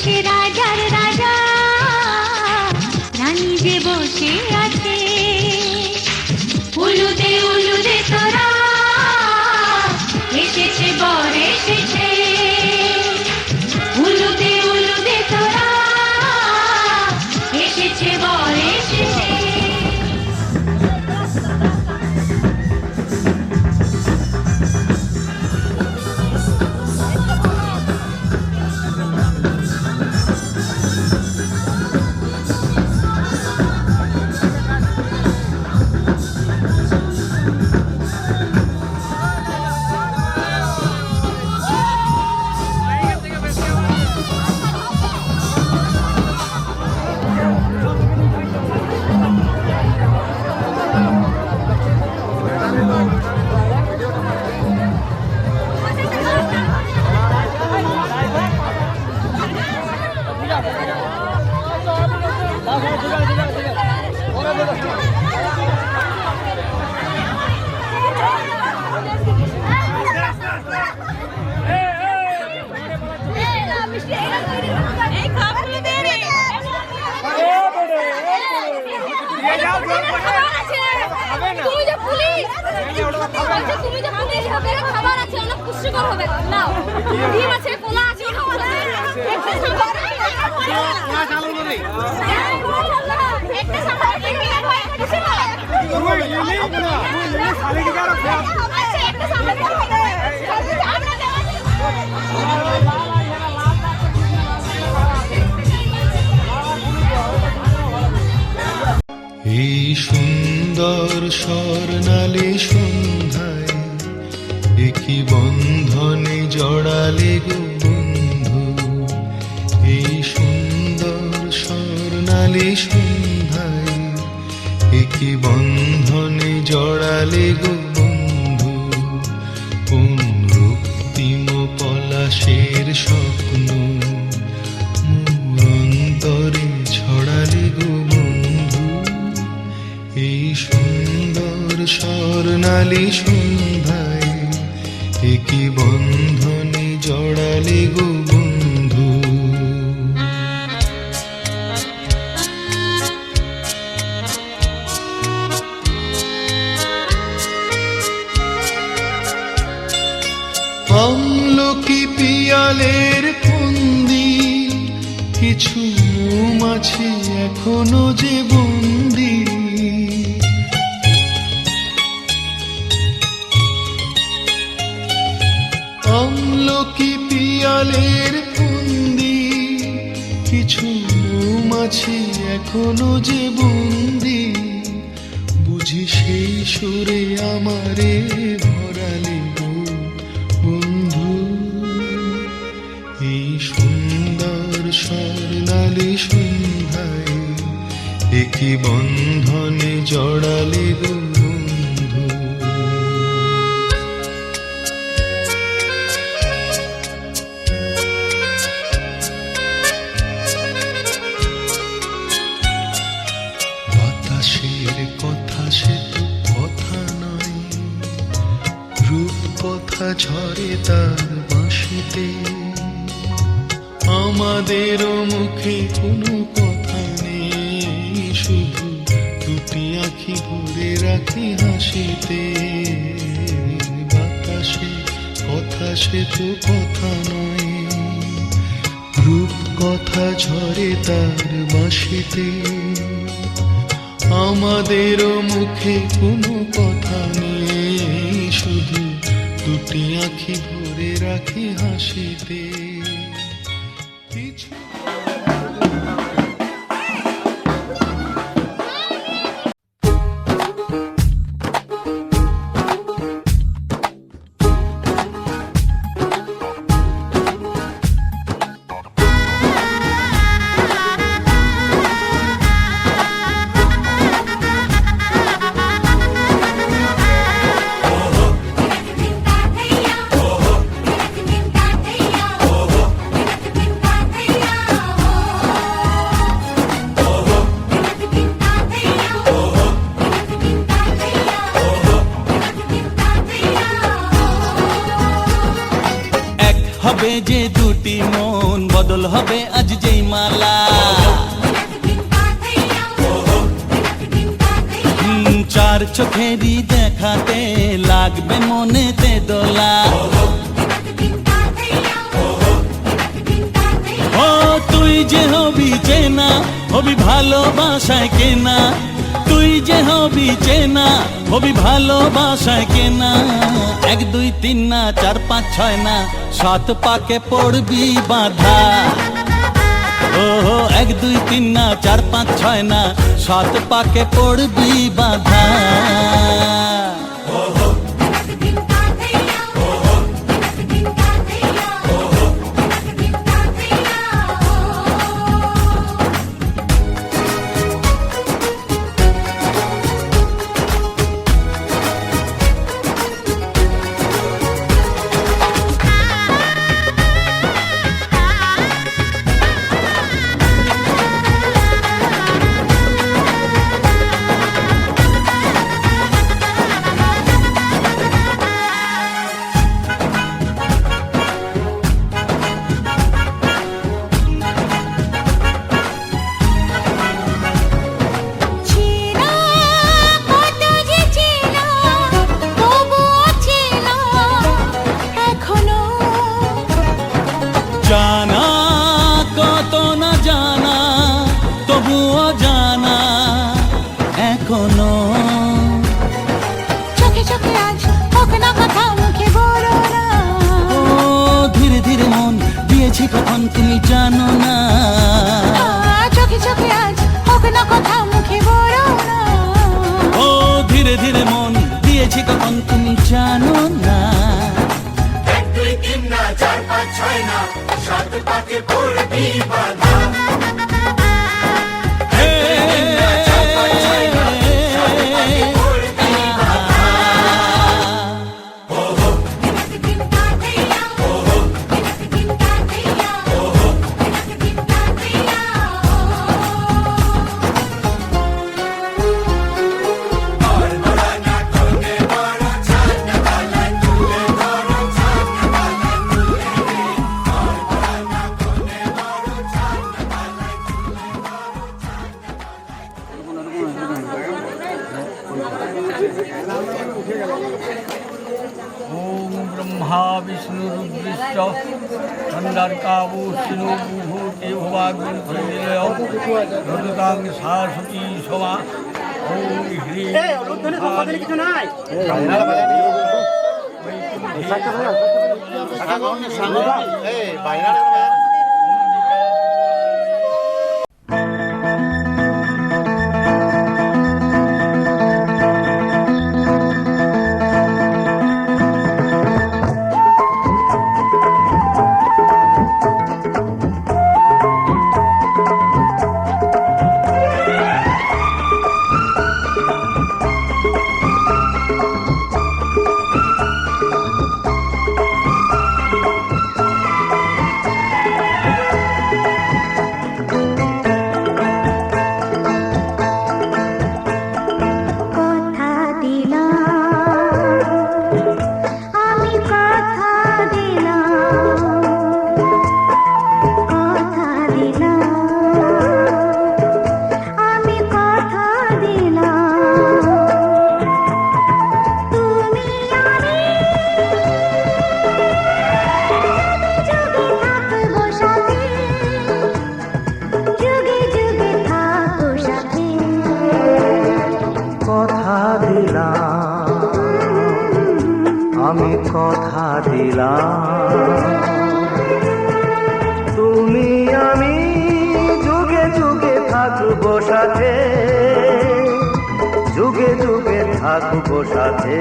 সে রাজার রাজা ডিম আছে, কলা আছে, খাওয়া আছে। একটা সাম্বার না চালু করে। একটা সাম্বার কিনে হয় কিছু না। খালি কি করো? আচ্ছা একটা সাম্বার হবে। আমরা দেওয়া এই সুন্দর স্বর্ণালী সন্ধ্যায় একই বন্ধনে জড়ালে গো বন্ধু। এই সুন্দর স্বর্ণালী সন্ধ্যায় একই বন্ধনে জড়ালে গো বন্ধু। কোন রক্তিম পলাশের স্বপ্ন মোর অন্তরে ছড়ালে গো বন্ধু। এই সুন্দর স্বর্ণালী সন্ধ্যায় একই বন্ধনে জড়ালে গো বন্ধু। আমলকি পিয়ালের ফন্দি কিছু মৌমাছি এখনো যে বন্দি। আমলকি পিয়ালের ফন্দি কিছু মৌমাছি এখনো যে বন্দি। বুঝি সেই সুরে আমারে ভরালে গো বন্ধু। এই সুন্দর স্বর্ণালী সন্ধ্যায় একই বন্ধনে জড়ালে গো বন্ধু। বাতাসের কথা সে তো কথা নয়, রূপ কথা ঝরে তার বাঁশিতে। আমাদেরও মুখে কোনো কথা নেই, শুধু দুটি আঁখি ভরে রাখি হাসিতে। বাতাসে কথা সে তো কথা নয়, রূপ কথা ঝরে তার বাঁশিতে। আমাদেরও মুখে কোনো কথা নেই, শুধু দুটি আঁখি ভরে রাখি হাসিতে। কিছু হবে যে দুটি মন, বদল হবে আজ যেই মালা। চার চোখেরই দেখাতে লাগবে মনেতে দোলা। ও তুই যে হবি চেনা, হবি ভালোবাসায় কেনা। তুই যে হবি চেনা, হবি ভালোবাসায় কেনা। 1 2 3 না 4 5 6 না 7 পাকে পড়বি বাঁধা। ও 1 2 3 না 4 5 6 না 7 পাকে পড়বি বাঁধা। দিয়েছি কখন তুমি জানো না। চোখে চোখে আজ হোক না কথা মুখে বলো না। ও ধীরে ধীরে মন দিয়েছি কখন তুমি জানো না। 1 2 3 না 4 5 6 না 7 পাকে পড়বি বাধা। ওম ব্রহ্মা বিষ্ণু রুদ্রশ্চ খণ্ডার্কাবু শিনু বুভূতে ভবাগ্নিলয় রুদ্রাং শাশ্বতী সভা। ওম হ্রিং কিছু নাই। আমি কথা দিলাম তুমি আমি যুগে যুগে থাকবো সাথে, যুগে যুগে থাকবো সাথে।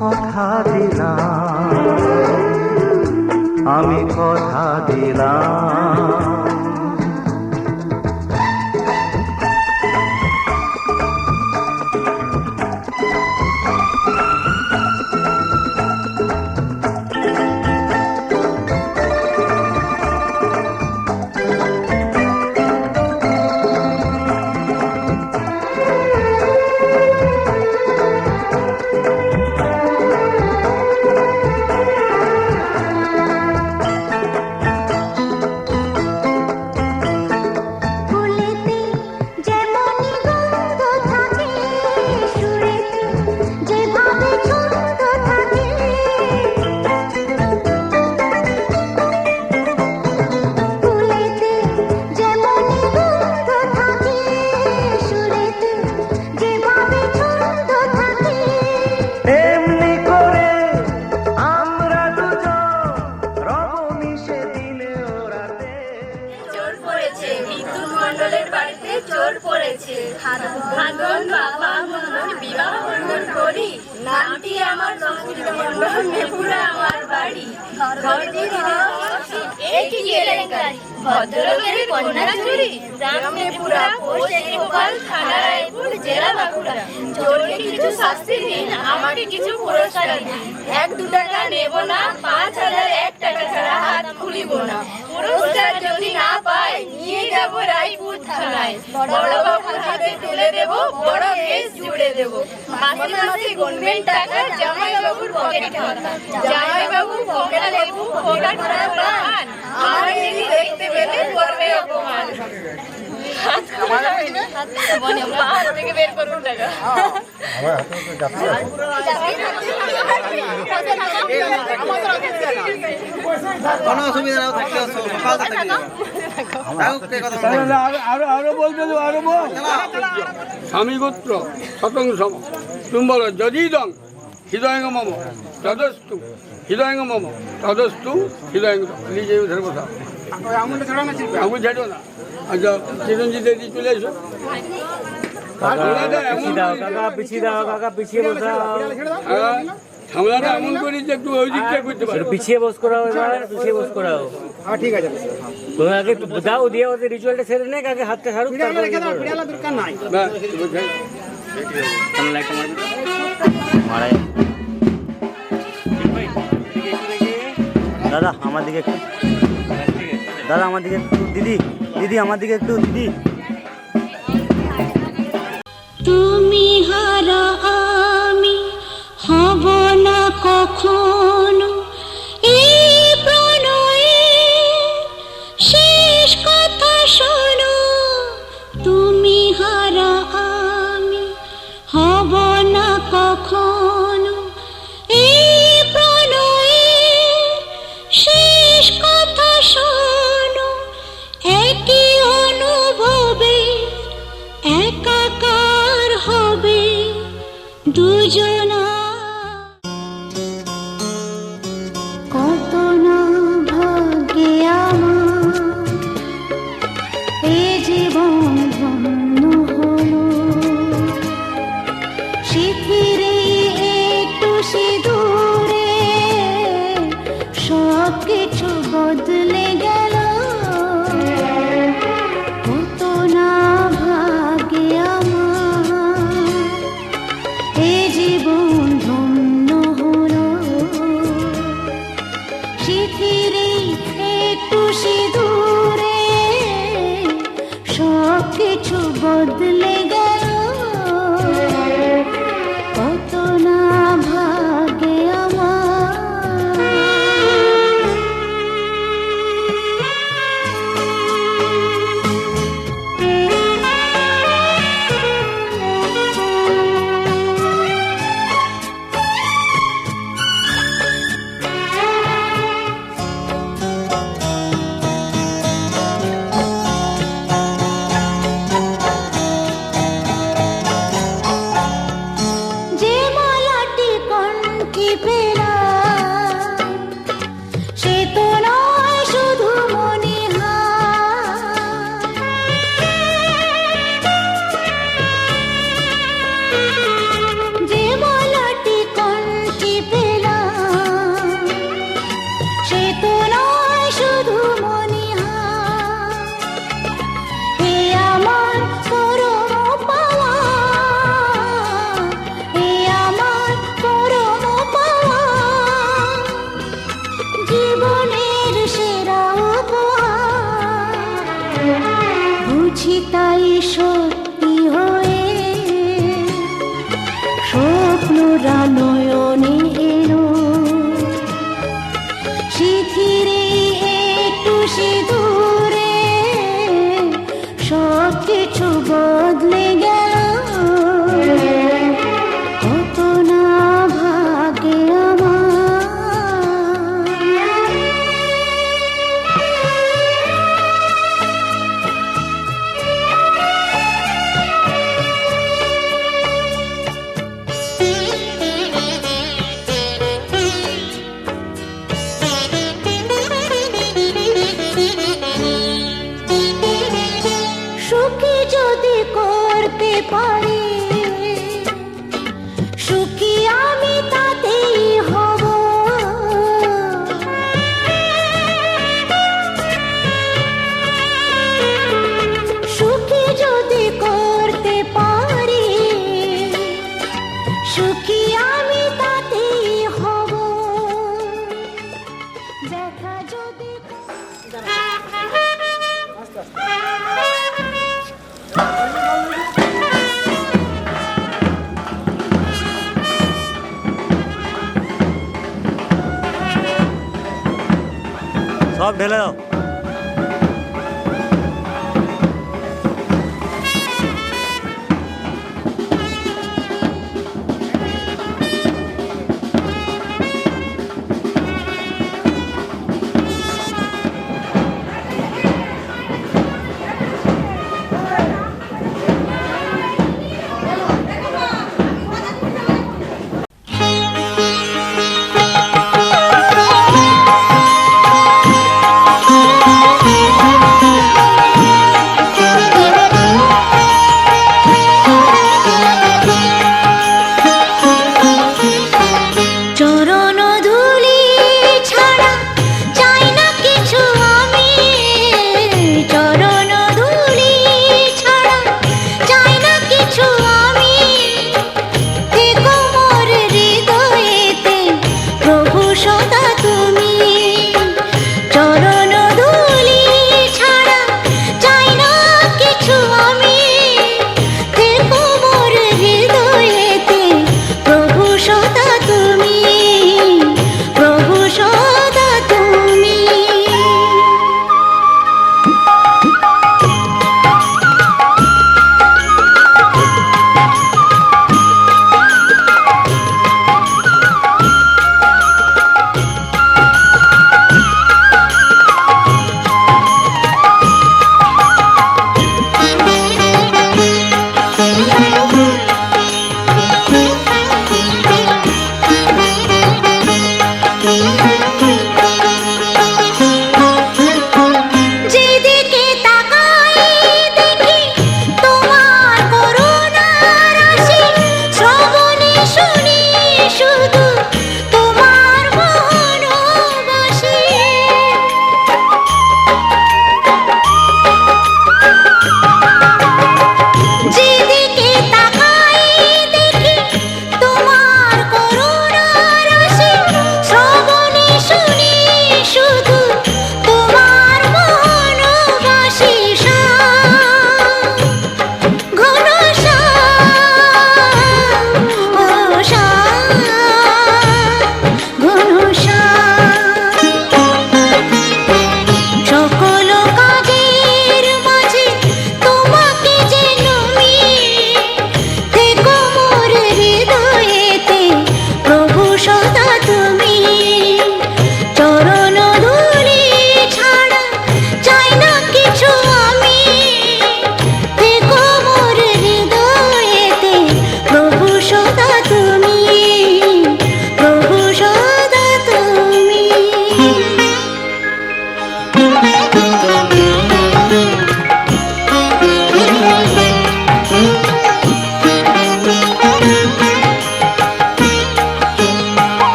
কথা দিলাম আমি কথা দিলাম। নামটি আমার সংস্কৃত মন্ডল নেপুরা আমার বাড়ি ঘরটি একই কেলেঙ্কারি ভদ্রলোকের কন্যা চুরি গ্রাম নেপুরা পোস্ট গোপাল থানা রায়পুর জেলা বাঁকুড়া চোরকে কিছু শাস্তি দিন আমাকে কিছু পুরস্কার দিন 1-2 টাকা নেব না 5001 টাকা ছাড়া হাত খুলিব না পুরস্কার যদি না পাই নিয়ে যাব রায়পুর থানায় বড় বাবুর হাতে তুলে দেব বড় কেস জুড়ে দেব মাসে মাসে গুনবেন টাকা জামাই বাবুর পকেটে হাতা জামাই বাবু পকেটে লেবু পকেট ভরা প্রাণ আমার দিদি দেখতে পেলে করবে অপমান বের করুন টাকা কোনো অসুবিধা আরো বলতে আরো বল স্বামী গোত্র শতং সম তুমি বলো যদি দং হৃদয়ঙ্গ মম তদস্তু হৃদয়ঙ্গ মম তদস্তু হৃদয়ঙ্গ নিজে ধরে বসা আঙুল ঝাড়ো না। আচ্ছা চিরঞ্জিত দিদি চলে এসো। সামলাটা এমন করি যে একটু ওই দিকটা করতে পারো। পিছিয়ে বস করাও, পিছিয়ে বস করাও। হ্যাঁ ঠিক আছে, তুমি আগে দাও দিয়ে ওদের রিচুয়ালটা সেরে নে, আগে হাতটা ছাড়ুক। দাদা আমার দিকে একটু, দাদা আমার দিকে একটু, দিদি দিদি আমার দিকে একটু, দিদি। তুমি হারা আমি হব না কখনো, এই প্রণয়ে শেষ কথা শোনো। তুমি হারা আমি হব না কখনো, এই প্রণয়ে শেষ কথা শোনো। একই অনুভবে একাকার হবে দুজনা। কত না ভাগ্যে আমার এ জীবন ধন্য হলো, শিথিরে একটু সিঁদুরে সব কিছু বদলে গেল। কত না ভাগ্যে আমার এ জীবন ধন্য হলো, শিথিরে একটু সিঁদুরে সব কিছু বদলে গেল। কত না ভাগ্যে আমার। যে মালাটি কণ্ঠে পেলাম, সে তো নয় শুধু মণিহার। যে মালাটি কণ্ঠে পেলাম, সে তো নয় শুধু মণিহার। এ আমার পরম পাওয়া, এ আমার পরম পাওয়া, জীবনের সেরা উপহার। বুঝি তাই সত্যি হয়ে স্বপ্নরা নয়নে এলো, শিথিরে একটু সিঁদুরে সব কিছু বদলে গেল। কত না ভাগ্যে আমার। সুখী যদি করতে পারি, সুখী আমি তাতেই হব। সুখী যদি করতে পারি, সুখী আমি তাতেই হব। দেখা যদি সব ঢেলে দাও।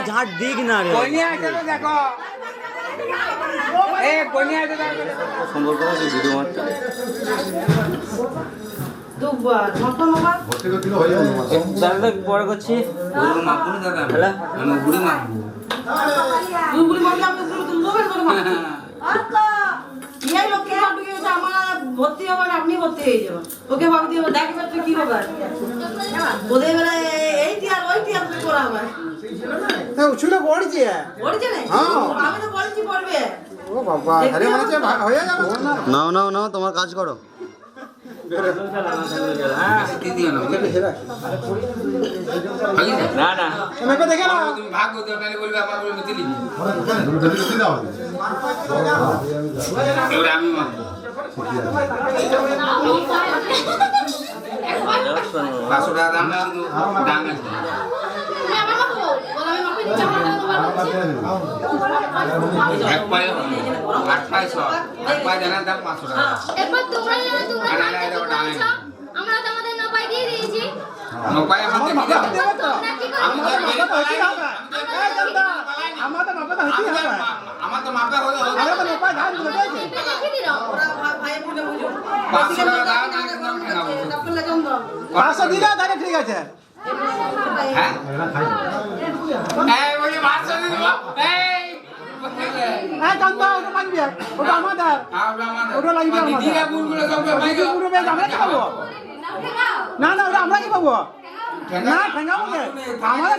ঝাঁট দিক না রে বনিয়া আছে তো দেখো এ বনিয়া আছে দেখো সম্পর্ক আছে ভিডিও মারতে দাদা পরে করছি খেলা ভর্তি হবেন আপনি ভর্তি হয়ে যাবেন ওকে ভাবতে হবে ডাকবে তুই কি হবে ওদের বেলায় এইটি আর ওইটি আপনি করা হবে উছুলে পড়ছে পড়ছে না আমি তো বলছি পড়বে ও বাবা আরে মানে যে হয়ে যাবে নাও নাও নাও তোমার কাজ করো না না মেপে দেখে না তুমি ভাগ করতে তাহলে বলবে আমার বলে মিতে লিখি এবারে আমি মারবো 500 টাকা দাম কিন্তু দাম আছে এক পায়ে 8 পায়ে 6 এক পায়ে জানা দাম 500 টাকা এরপর তোমরা আমরা তোমাদের নপাই দিয়ে দিয়েছি নপাই আমাদের কি দাও আমি তো মেরে পালাই আমাদের মাপে তো হইতে হবে আমার তো মাপে হলো আমরা তো নপাই ধান দিতে চাইছি লিখে দিও ভাই বলে বুঝো 500 টাকা দাও না কিন্তু আমি ঠেকাবো 500 দিলে তাহলে ঠিক আছে হ্যাঁ এই বলি 500 দিয়ে দাও এই কান্দা ওটা লাগবে ওটা আমাদের ওটা লাগবে আমাদের দিদিরা বুলগুলো সব ভাই পুরো বেজ আমরা কি পাবো না না ওটা আমরা কি পাবো না ঠেঙ্গাবো কে আমাদের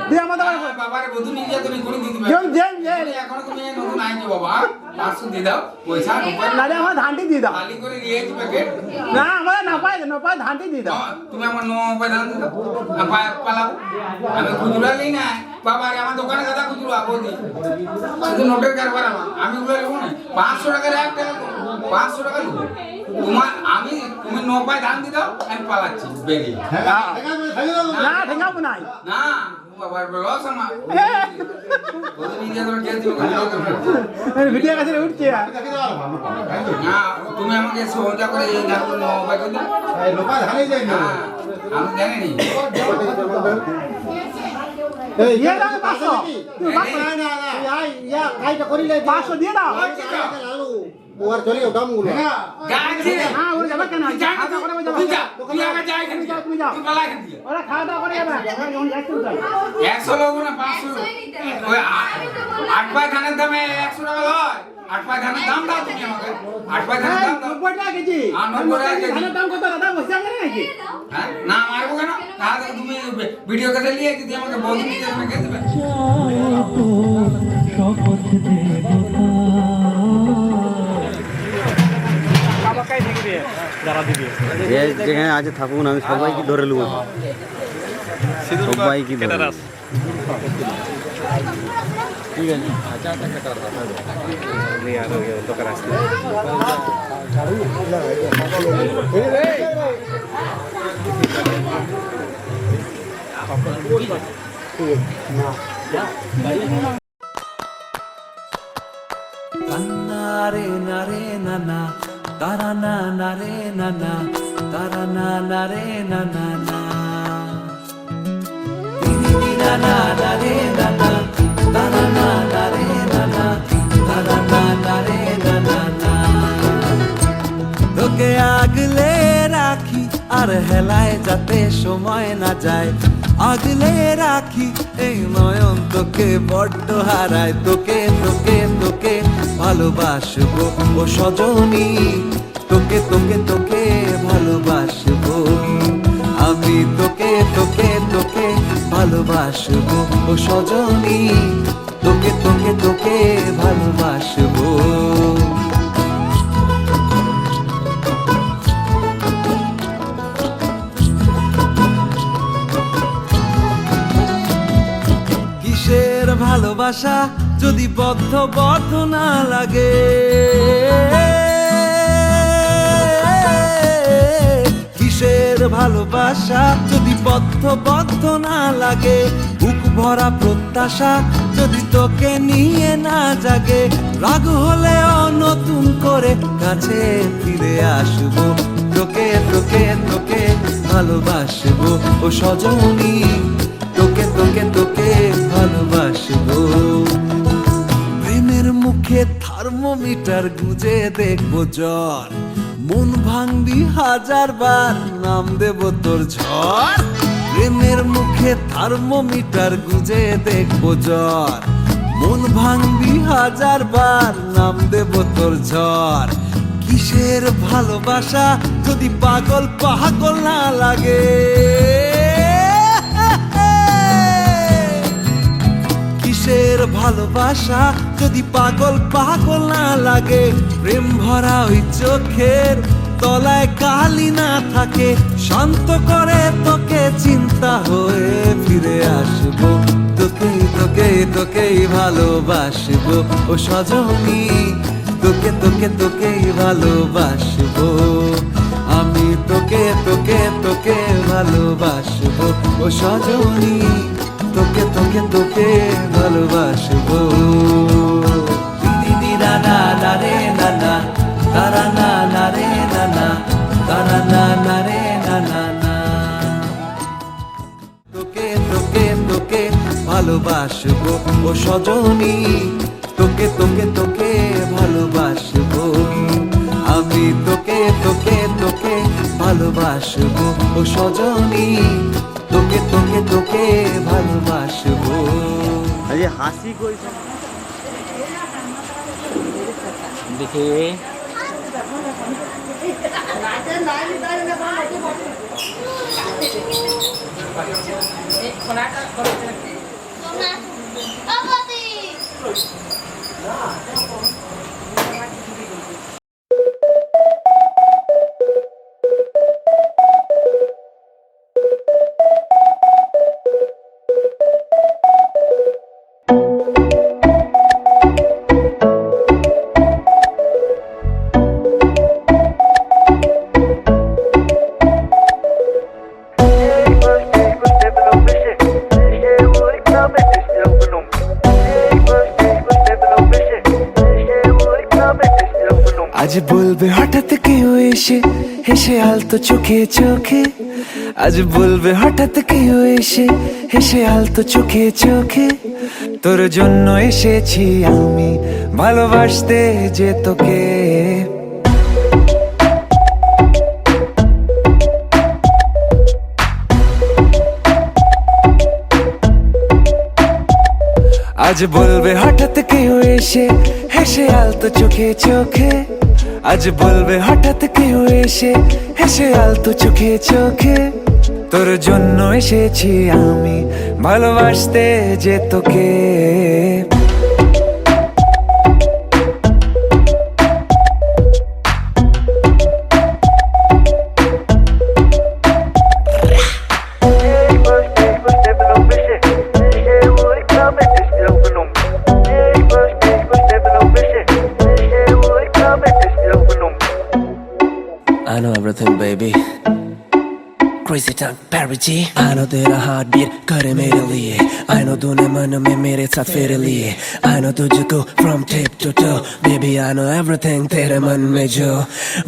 দিয়ে আমাদের বাবারে বধু নিয়ে তুমি কোন দিদি এখন তুমি নতুন আইছো বাবা 500 দিয়ে দাও পয়সা না রে আমার ধানটি দিয়ে দাও খালি করে নিয়েছি প্যাকেট না আমাদের না পাই ধানটি দিয়ে দাও তুমি আমার 9 পাই ধান দিয়ে দাও পালাও আমি খুচরা নেই না বাবারে আমার দোকানে দাদা খুচরা বৌদি শুধু নোটের কারবার আমি ওগুলো নেবো না 500 টাকার এক টাকা 500 টাকা নেবো তোমার আমি তুমি 9 পাই ধান দিয়ে দাও আমি পালাচ্ছি বেরিয়ে না ঠেঙ্গাবো নাই না বাবার লস আমার বৌদি নিয়ে যাও কে দিও ভিডিও কাছে উঠছে না তুমি আমাকে সহজা করে এই ধান 9 পাই করে দাও এই লোকা ধানে যাই না আমি জানি নি এই ইয়া দাও 500 তুই বাপ না না ইয়া কাইটা করিলে 500 দিয়ে দাও ওর চলিও দামগুলো গাছি হ্যাঁ ওরে যাবে কেন খাওয়া করে যাবে তুই আগে যাই এখান থেকে তুমি যাও তুই পালা এখান থেকে ওরা খাওয়া দাওয়া করে যাবে যখন যাচ্ছি যাই 100 লোক না 500 ওই 8 পাই ধানের দামে 100 টাকা লয় 8 পাই ধানের দাম দাও তুমি আমাকে 8 পাই ধানের দাম দাও 90 টাকা কেজি 90 টাকা কেজি ধানের দাম কত দাদা বসে আছে নাকি হ্যাঁ না মারবো কেন তাহলে তুমি ভিডিও কাছে নিয়ে যদি আমাকে বহুত নিতে রেখে দেবে শপথ দেবতা যেখানে আছে থাকুন আমি সবাইকে ধরে নেবো সবাইকে ধরে নেবো। ঠিক নারে নারে নানা তারা না নারে নানা তারা না নারে নানা না দিদি নানা নারে নানা তারা না নারে নানা তারা না নারে নানা না তোকে আগলে রাখি আর হেলায় যাতে সময় না যায় আগলে রাখি এই নয়ন তোকে বড্ড হারায় তোকে তোকে তোকে ভালোবাসবো ও সজনী তোকে তোকে তোকে ভালোবাসবো আমি তোকে তোকে তোকে ভালোবাসবো ও সজনী তোকে তোকে তোকে ভালোবাসবো কিসের ভালোবাসা যদি বদ্ধ বদ্ধ না লাগে কিসের ভালোবাসা যদি বদ্ধ বদ্ধ না লাগে বুক ভরা প্রত্যাশা যদি তোকে নিয়ে না জাগে রাগ হলেও নতুন করে কাছে ফিরে আসবো তোকে তোকে তোকে ভালোবাসবো ও সজনী তোকে তোকে তোকে আসবো। প্রেমের মুখে থার্মোমিটার গুজে দেখবো জ্বর, মন ভাঙবি 1000 বার নাম দেব তোর ঝড়। প্রেমের মুখে থার্মোমিটার গুজে দেখবো জ্বর, মন ভাঙবি 1000 বার নাম দেব তোর ঝড়। কিসের ভালোবাসা যদি পাগল পাগল না লাগে, কিসের ভালোবাসা যদি পাগল পাগল না লাগে। প্রেম ভরা ওই চোখের তলায় কালি না থাকে, শান্ত করে তোকে চিন্তা হয়ে ফিরে আসবো। তোকেই তোকেই তোকেই ভালোবাসবো ও সজনী, তোকে তোকে তোকেই ভালোবাসবো আমি, তোকে তোকে তোকে ভালোবাসবো ও সজনী, তোকে তোকে তোকে ভালোবাসবো। দিদি না না না রে না না, তারা না না রে না না, তারা না না রে না না না। তোকে তোকে তোকে ভালোবাসবো ও সজনী, তোকে তোকে তোকে ভালোবাসবো আমি, তোকে তোকে তোকে ভালোবাসবো ও সজনী, তোকে তোকে তোকে ভালোবাসবো। আরে হাসি কইছ দেখে আজ বলবে হঠাৎ কেউ এসে হেসে আলতো চোখে চোখে, আজ বলবে হঠাৎ কেউ এসে হেসে আলতো চোখে চোখে। তোর জন্য এসেছি আমি ভালোবাসতে যে তোকে, আজ বলবে হঠাৎ কেউ এসে হেসে আলতো চোখে চোখে, আজ বলবে হঠাৎ কেউ এসে হেসে আলতো চোখে চোখে। তোর জন্য এসেছি আমি ভালোবাসতে যে তোকে। I know everything, baby. Crazy time, Perry G. I know तेरा heartbeat करे मेरे लिए, I know तूने मन में मेरे साथ फेरे लिए, I know तुझको from tip to toe, baby I know everything तेरे मन में जो।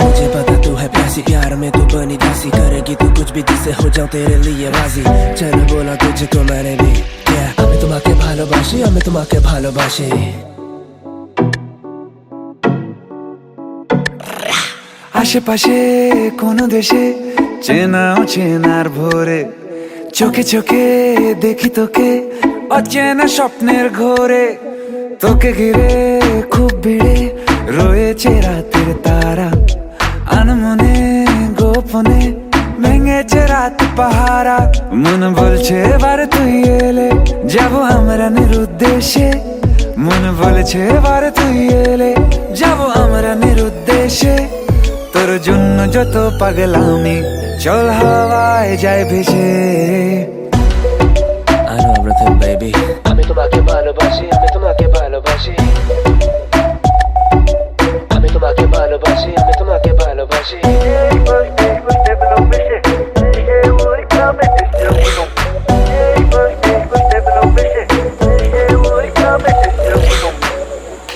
मुझे पता तू है प्यासी, प्यार में तू बनी दासी, करेगी तू कुछ भी जिससे हो जाऊं तेरे लिए राजी। चलो बोला तुझको मैंने भी, yeah আমি তোমাকে ভালোবাসি, আমি তোমাকে ভালোবাসি। আশেপাশে কোনো দেশে চেনা অচেনার ভোরে, চোখে চোখে দেখি তোকে অচেনা স্বপ্নের ঘোরে। তোকে ঘিরে খুব ভিড়ে রয়েছে রাতের তারা, আনমনে গোপনে ভেঙেছে রাত পাহারা। মন বলছে এবার তুই এলে যাবো আমরা নিরুদ্দেশে, মন বলছে এবার তুই এলে যাবো আমরা নিরুদ্দেশে। তোর জন্য যত পাগলামি চল হাওয়ায় যায় ভেসে। I know everything, baby. আমি তোমাকে ভালোবাসি, আমি তোমাকে ভালোবাসি, আমি তোমাকে ভালোবাসি, আমি তোমাকে ভালোবাসি।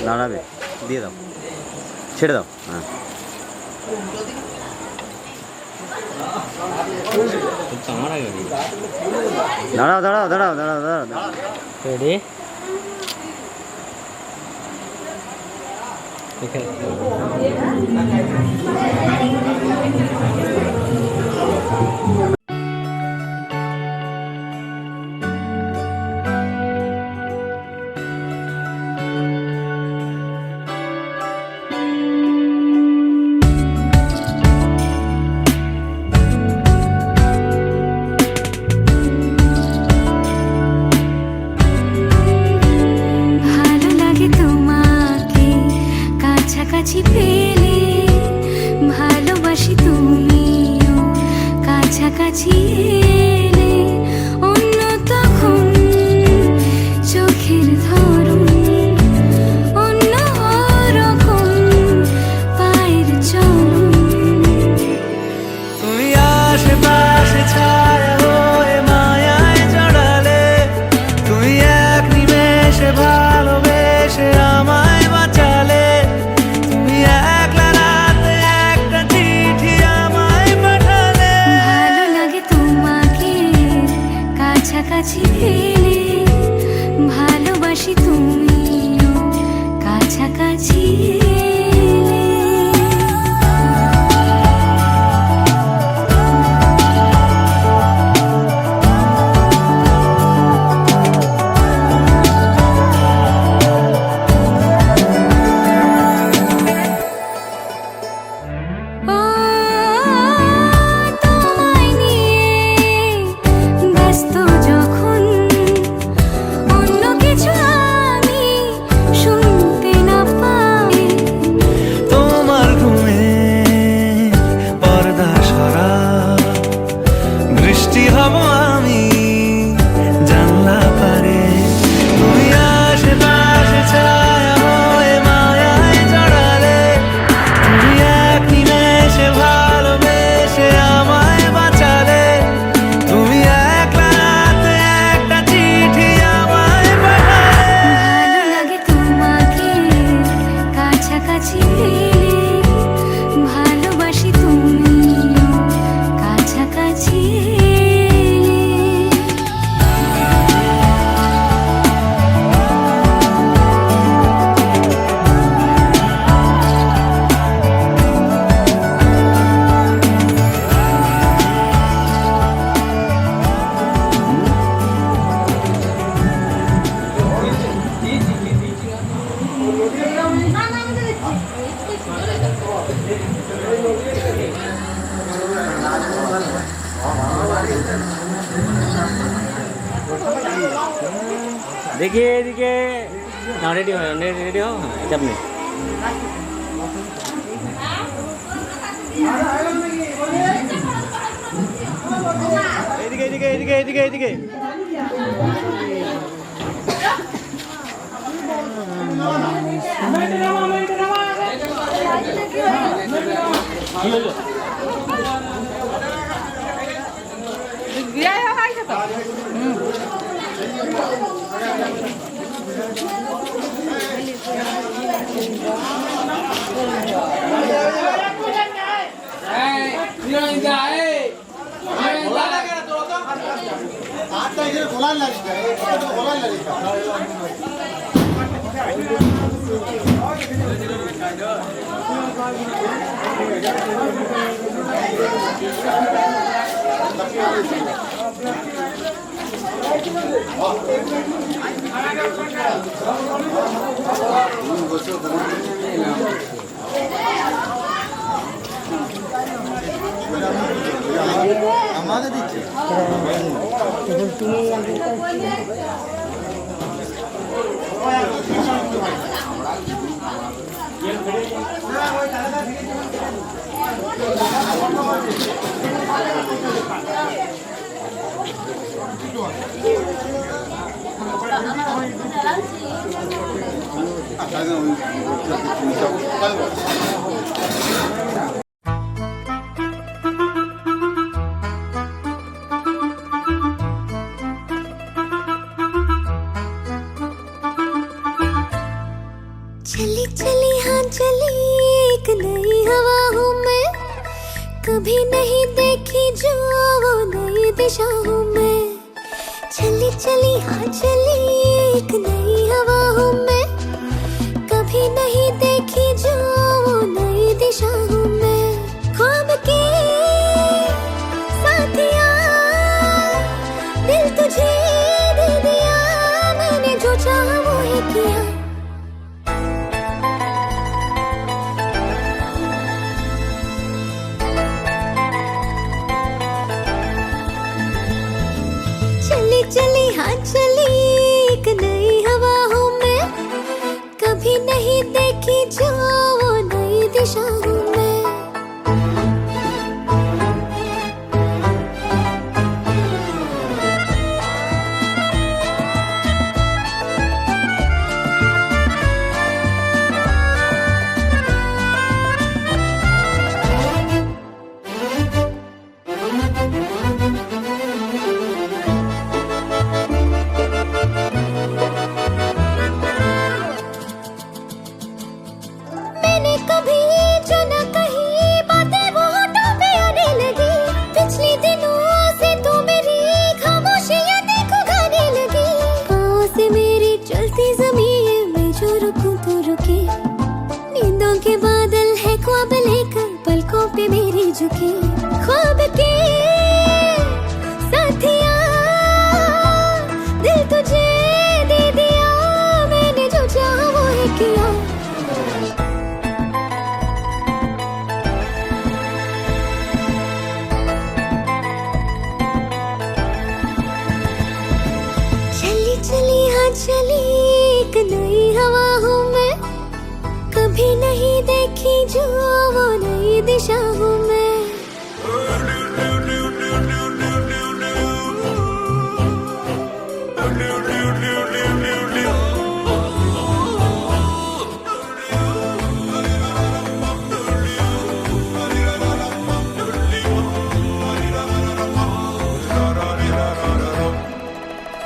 দাঁড়াবে, দিয়ে দাও, ছেড়ে দাও। হ্যাঁ দাঁড়াও দাঁড়াও দাঁড়াও দাঁড়াও দাঁড়াও। রেডি ভালো লাগে তোমাকে কাছাকাছি পেলে, ভালোবাসি তুমিও কাছাকাছি এলে। অন্য তখন চোখের ধরন, অন্য রকম পায়ের চলন। তুমি আশেপাশে ছায়া হয়ে মায়ায় জড়ালে, তুমি এক নিমেষে ভালোবেসে আমায় বাঁচালে। তুমি একলা রাতে একটা চিঠি আমায় পাঠালে। ভালো লাগে তোমাকে কাছাকাছি পেলে, ভালোবাসি তুমিও কাছাকাছি এলে। ও তোমায় নিয়ে ব্যস্ত যখন, অন্য কিছু আমি শুনতে না পাই। তোমার ঘুমে পর্দা সরা, বৃষ্টি হব আমি জানলা পারে। তুমি আশেপাশে ছায়া হয়ে মায়ায় জড়ালে, তুমি এক নিমেষে ভালোবেসে আমায় বাঁচালে। তুমি একলা রাতে একটা চিঠি আমায় পাঠালে। ভালো লাগে তোমাকে কাছাকাছি পেলে, ভালোবাসি তুমিও কাছাকাছি এলে। देखिए एदिके ना रेडी हो रेडी हो चाप নেই এদিকে এদিকে এদিকে এদিকে এদিকে কি হলো বিয়ে হয়ে গেছে তো। আমাদের দিচ্ছে चली चली हाँ चली एक नई हवा हूँ मैं, कभी नहीं देखी जो वो नई दिशा हूँ मैं। चली चली हाँ चली एक नई हवा हूँ मैं, कभी नहीं देखी जो चली हाँ चली एक नई हवा हूँ मैं, कभी नहीं देखी जो वो नई दिशा हूँ मैं। मैंने कभी जो न कही बातें वो होठों पे आने लगी, पिछले दिनों से तो मेरी खामोशियां देखो गाने लगी। पाँव से मेरी चलती ज़मीन में जो रुकूं तो रुके, नींदों के बादल है ख्वाब लेकर पलकों पे मेरी झुके। ख्वाब के साथिया दिल तुझे दे दिया, मैंने जो चाहा वो है किया। चली चली हाँ चली एक नई हवा हूँ मैं, कभी नहीं देखी जो वो नई दिशा हूँ मैं।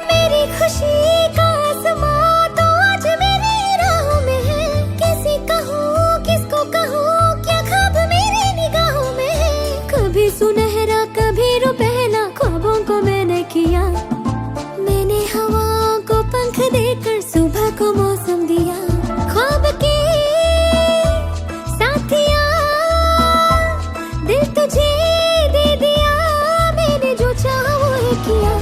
मेरी खुशी का आसमां तो आज मेरी राहों में है, कैसे कहूँ किसको कहूँ क्या ख्वाब मेरी निगाहों में है। कभी सुनहरा कभी रुपहला ख्वाबों को मैंने किया, मैंने हवाओं को पंख देकर सुबह को मौसम दिया। ख्वाब के साथिया दिल तुझे दे दिया, मैंने जो चाहा वो है किया।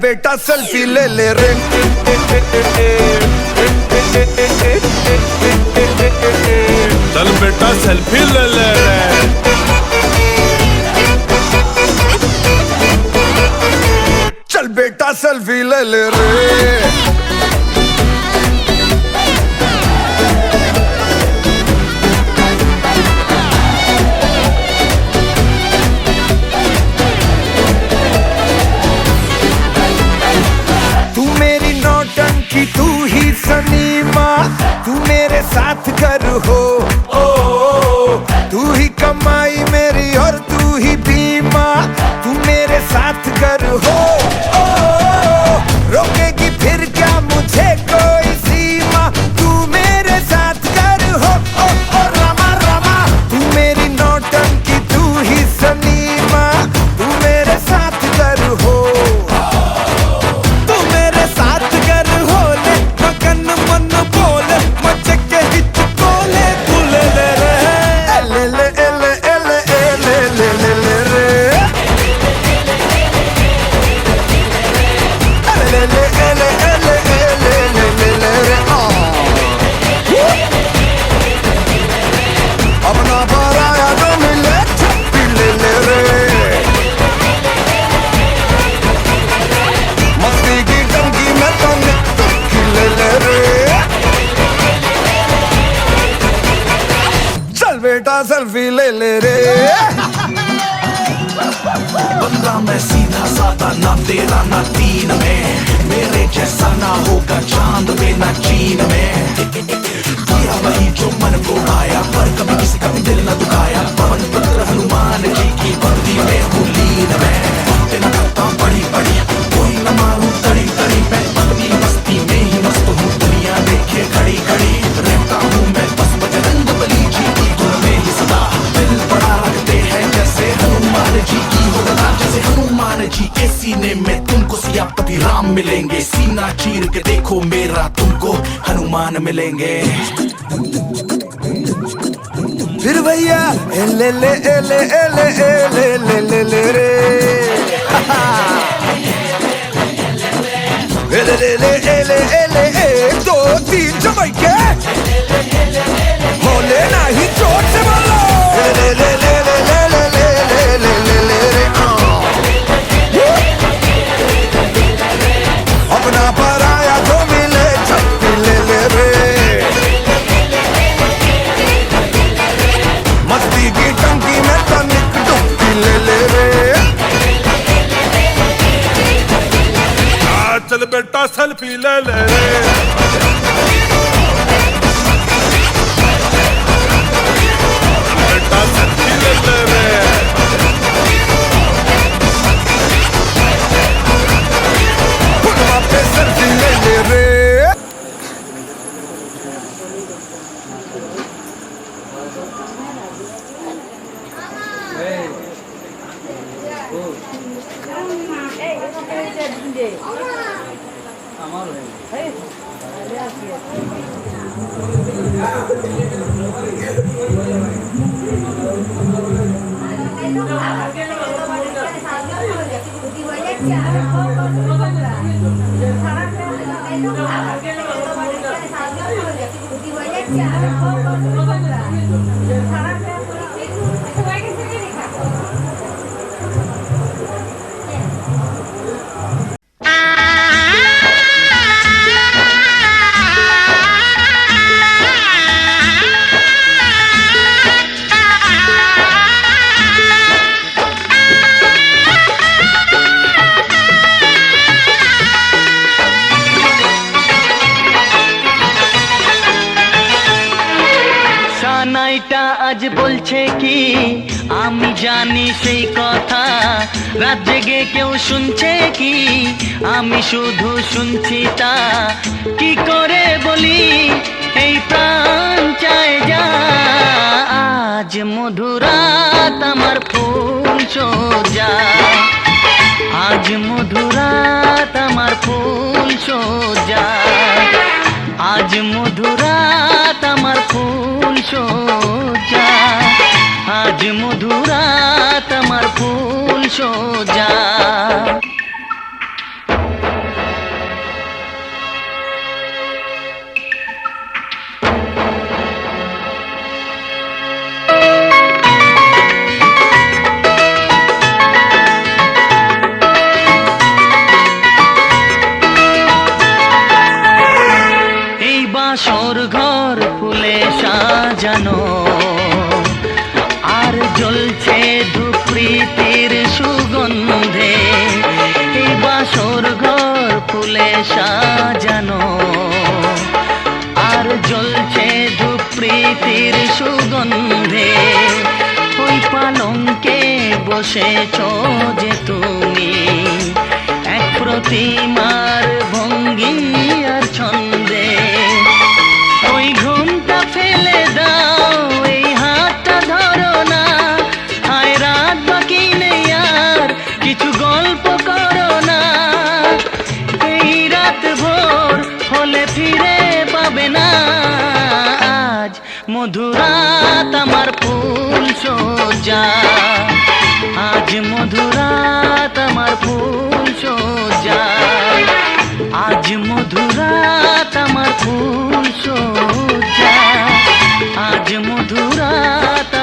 बेटा सेल्फी ले ले रे। चल बेटा सेल्फी ले ले रे। चल बेटा सेल्फी ले ले रे। तू ही सनीमा, तू मेरे साथ घर हो। तू ही कमाई मेरी और तू ही बीमा, तू मेरे साथ घर हो। रोकेगी फिर क्या मुझे कोई सीमा, तू मेरे साथ घर हो। रमा रमा तू मेरी नौटंकी, तू ही सनीमा, तू मेरे साथ घर हो। तू मेरे साथ घर हो ले, मगन मन बोले मचे के हिच कोले, तू ले ले रे ले ले ले ले ले ले ले ले रे ले ले ले ले ले ले ले रे। अपना पराया तो मिले छप्पी ले ले रे, मस्ती की टंकी में तो निकल ले ले रे। चल बेटा सेल्फी ले ले रे। बंदा मैं सीधा साधा, ना तेरा ना तीन में, मेरे जैसा ना होगा चांद में ना चीन में। किया वही जो मन को आया, पर कभी किसी का भी दिल न दुखाया। पवन पुत्र हनुमान जी की भक्ति में हूँ लीन में। तेना करता बड़ी बड़ी कोई न मारू तड़ी तड़ी, मैं अपनी मस्ती में ही मस्त हूँ, दुनिया देखे खड़ी खड़ी। रहता हूँ मैं बस बजरंग बली जी की धुन में ही सदा, दिल बड़ा रखते हैं जैसे हनुमान जी की होगा। जैसे हनुमान जी के सीने में तुमको सियापति राम मिलेंगे, सीना चीर के देखो मेरा तुमको हनुमान मिलेंगे। फिर भैया ले ले ले ले ले ले ले ले ले रे ले ले ले ले ले 1 2 3 जमाइके होले नहीं चोट से बोलो ले ले ले ले ले ले ले ले ले ले रे। अपना पराया तो मिले छप्पी ले ले रे, मस्ती की टंकी में तनिक डुबकी ले ले रे। चल बेटा सेल्फी ले ले रे। बेटा सेल्फी ले ले रे। पुलवा पे सेल्फी ले ले रे। আজ বলছে কি আমি জানি সেই কথা, রাত জেগে কেউ শুনছে কি আমি শুধু শুনছি তা। কি করে বলি এই প্রাণ চায় যা, আজ মধুরাত আমার ফুল সোজা, আজ মধুরাত আমার ফুল সোজা, আজ মধুরাত আমার ফুল সোজা, আজ মধুরাত আমার ফুল সোজা। বাসর ঘর ফুলে সাজানো আর জ্বলছে ধূপ প্রীতির সুগন্ধে, এই বাসর ঘর ফুলে সাজানো আর জ্বলছে স্মৃতির সুগন্ধে ওই পালঙ্কে বসেছ যে তুমি এক প্রতিমার ভঙ্গি আর ছন্দে ওই ঘুমটা ফেলে দাও এই হাতটা ধরো না হায় রাত বাকি নেই আর কিছু গল্প করো না এই রাত ভোর হলে ফিরে পাবে না আজ মধুরাত আমার ফুল সজ্জা আজ মধুরাত আমার ফুল সজ্জা আজ মধুরাত আমার ফুল সজ্জা আজ মধুরাত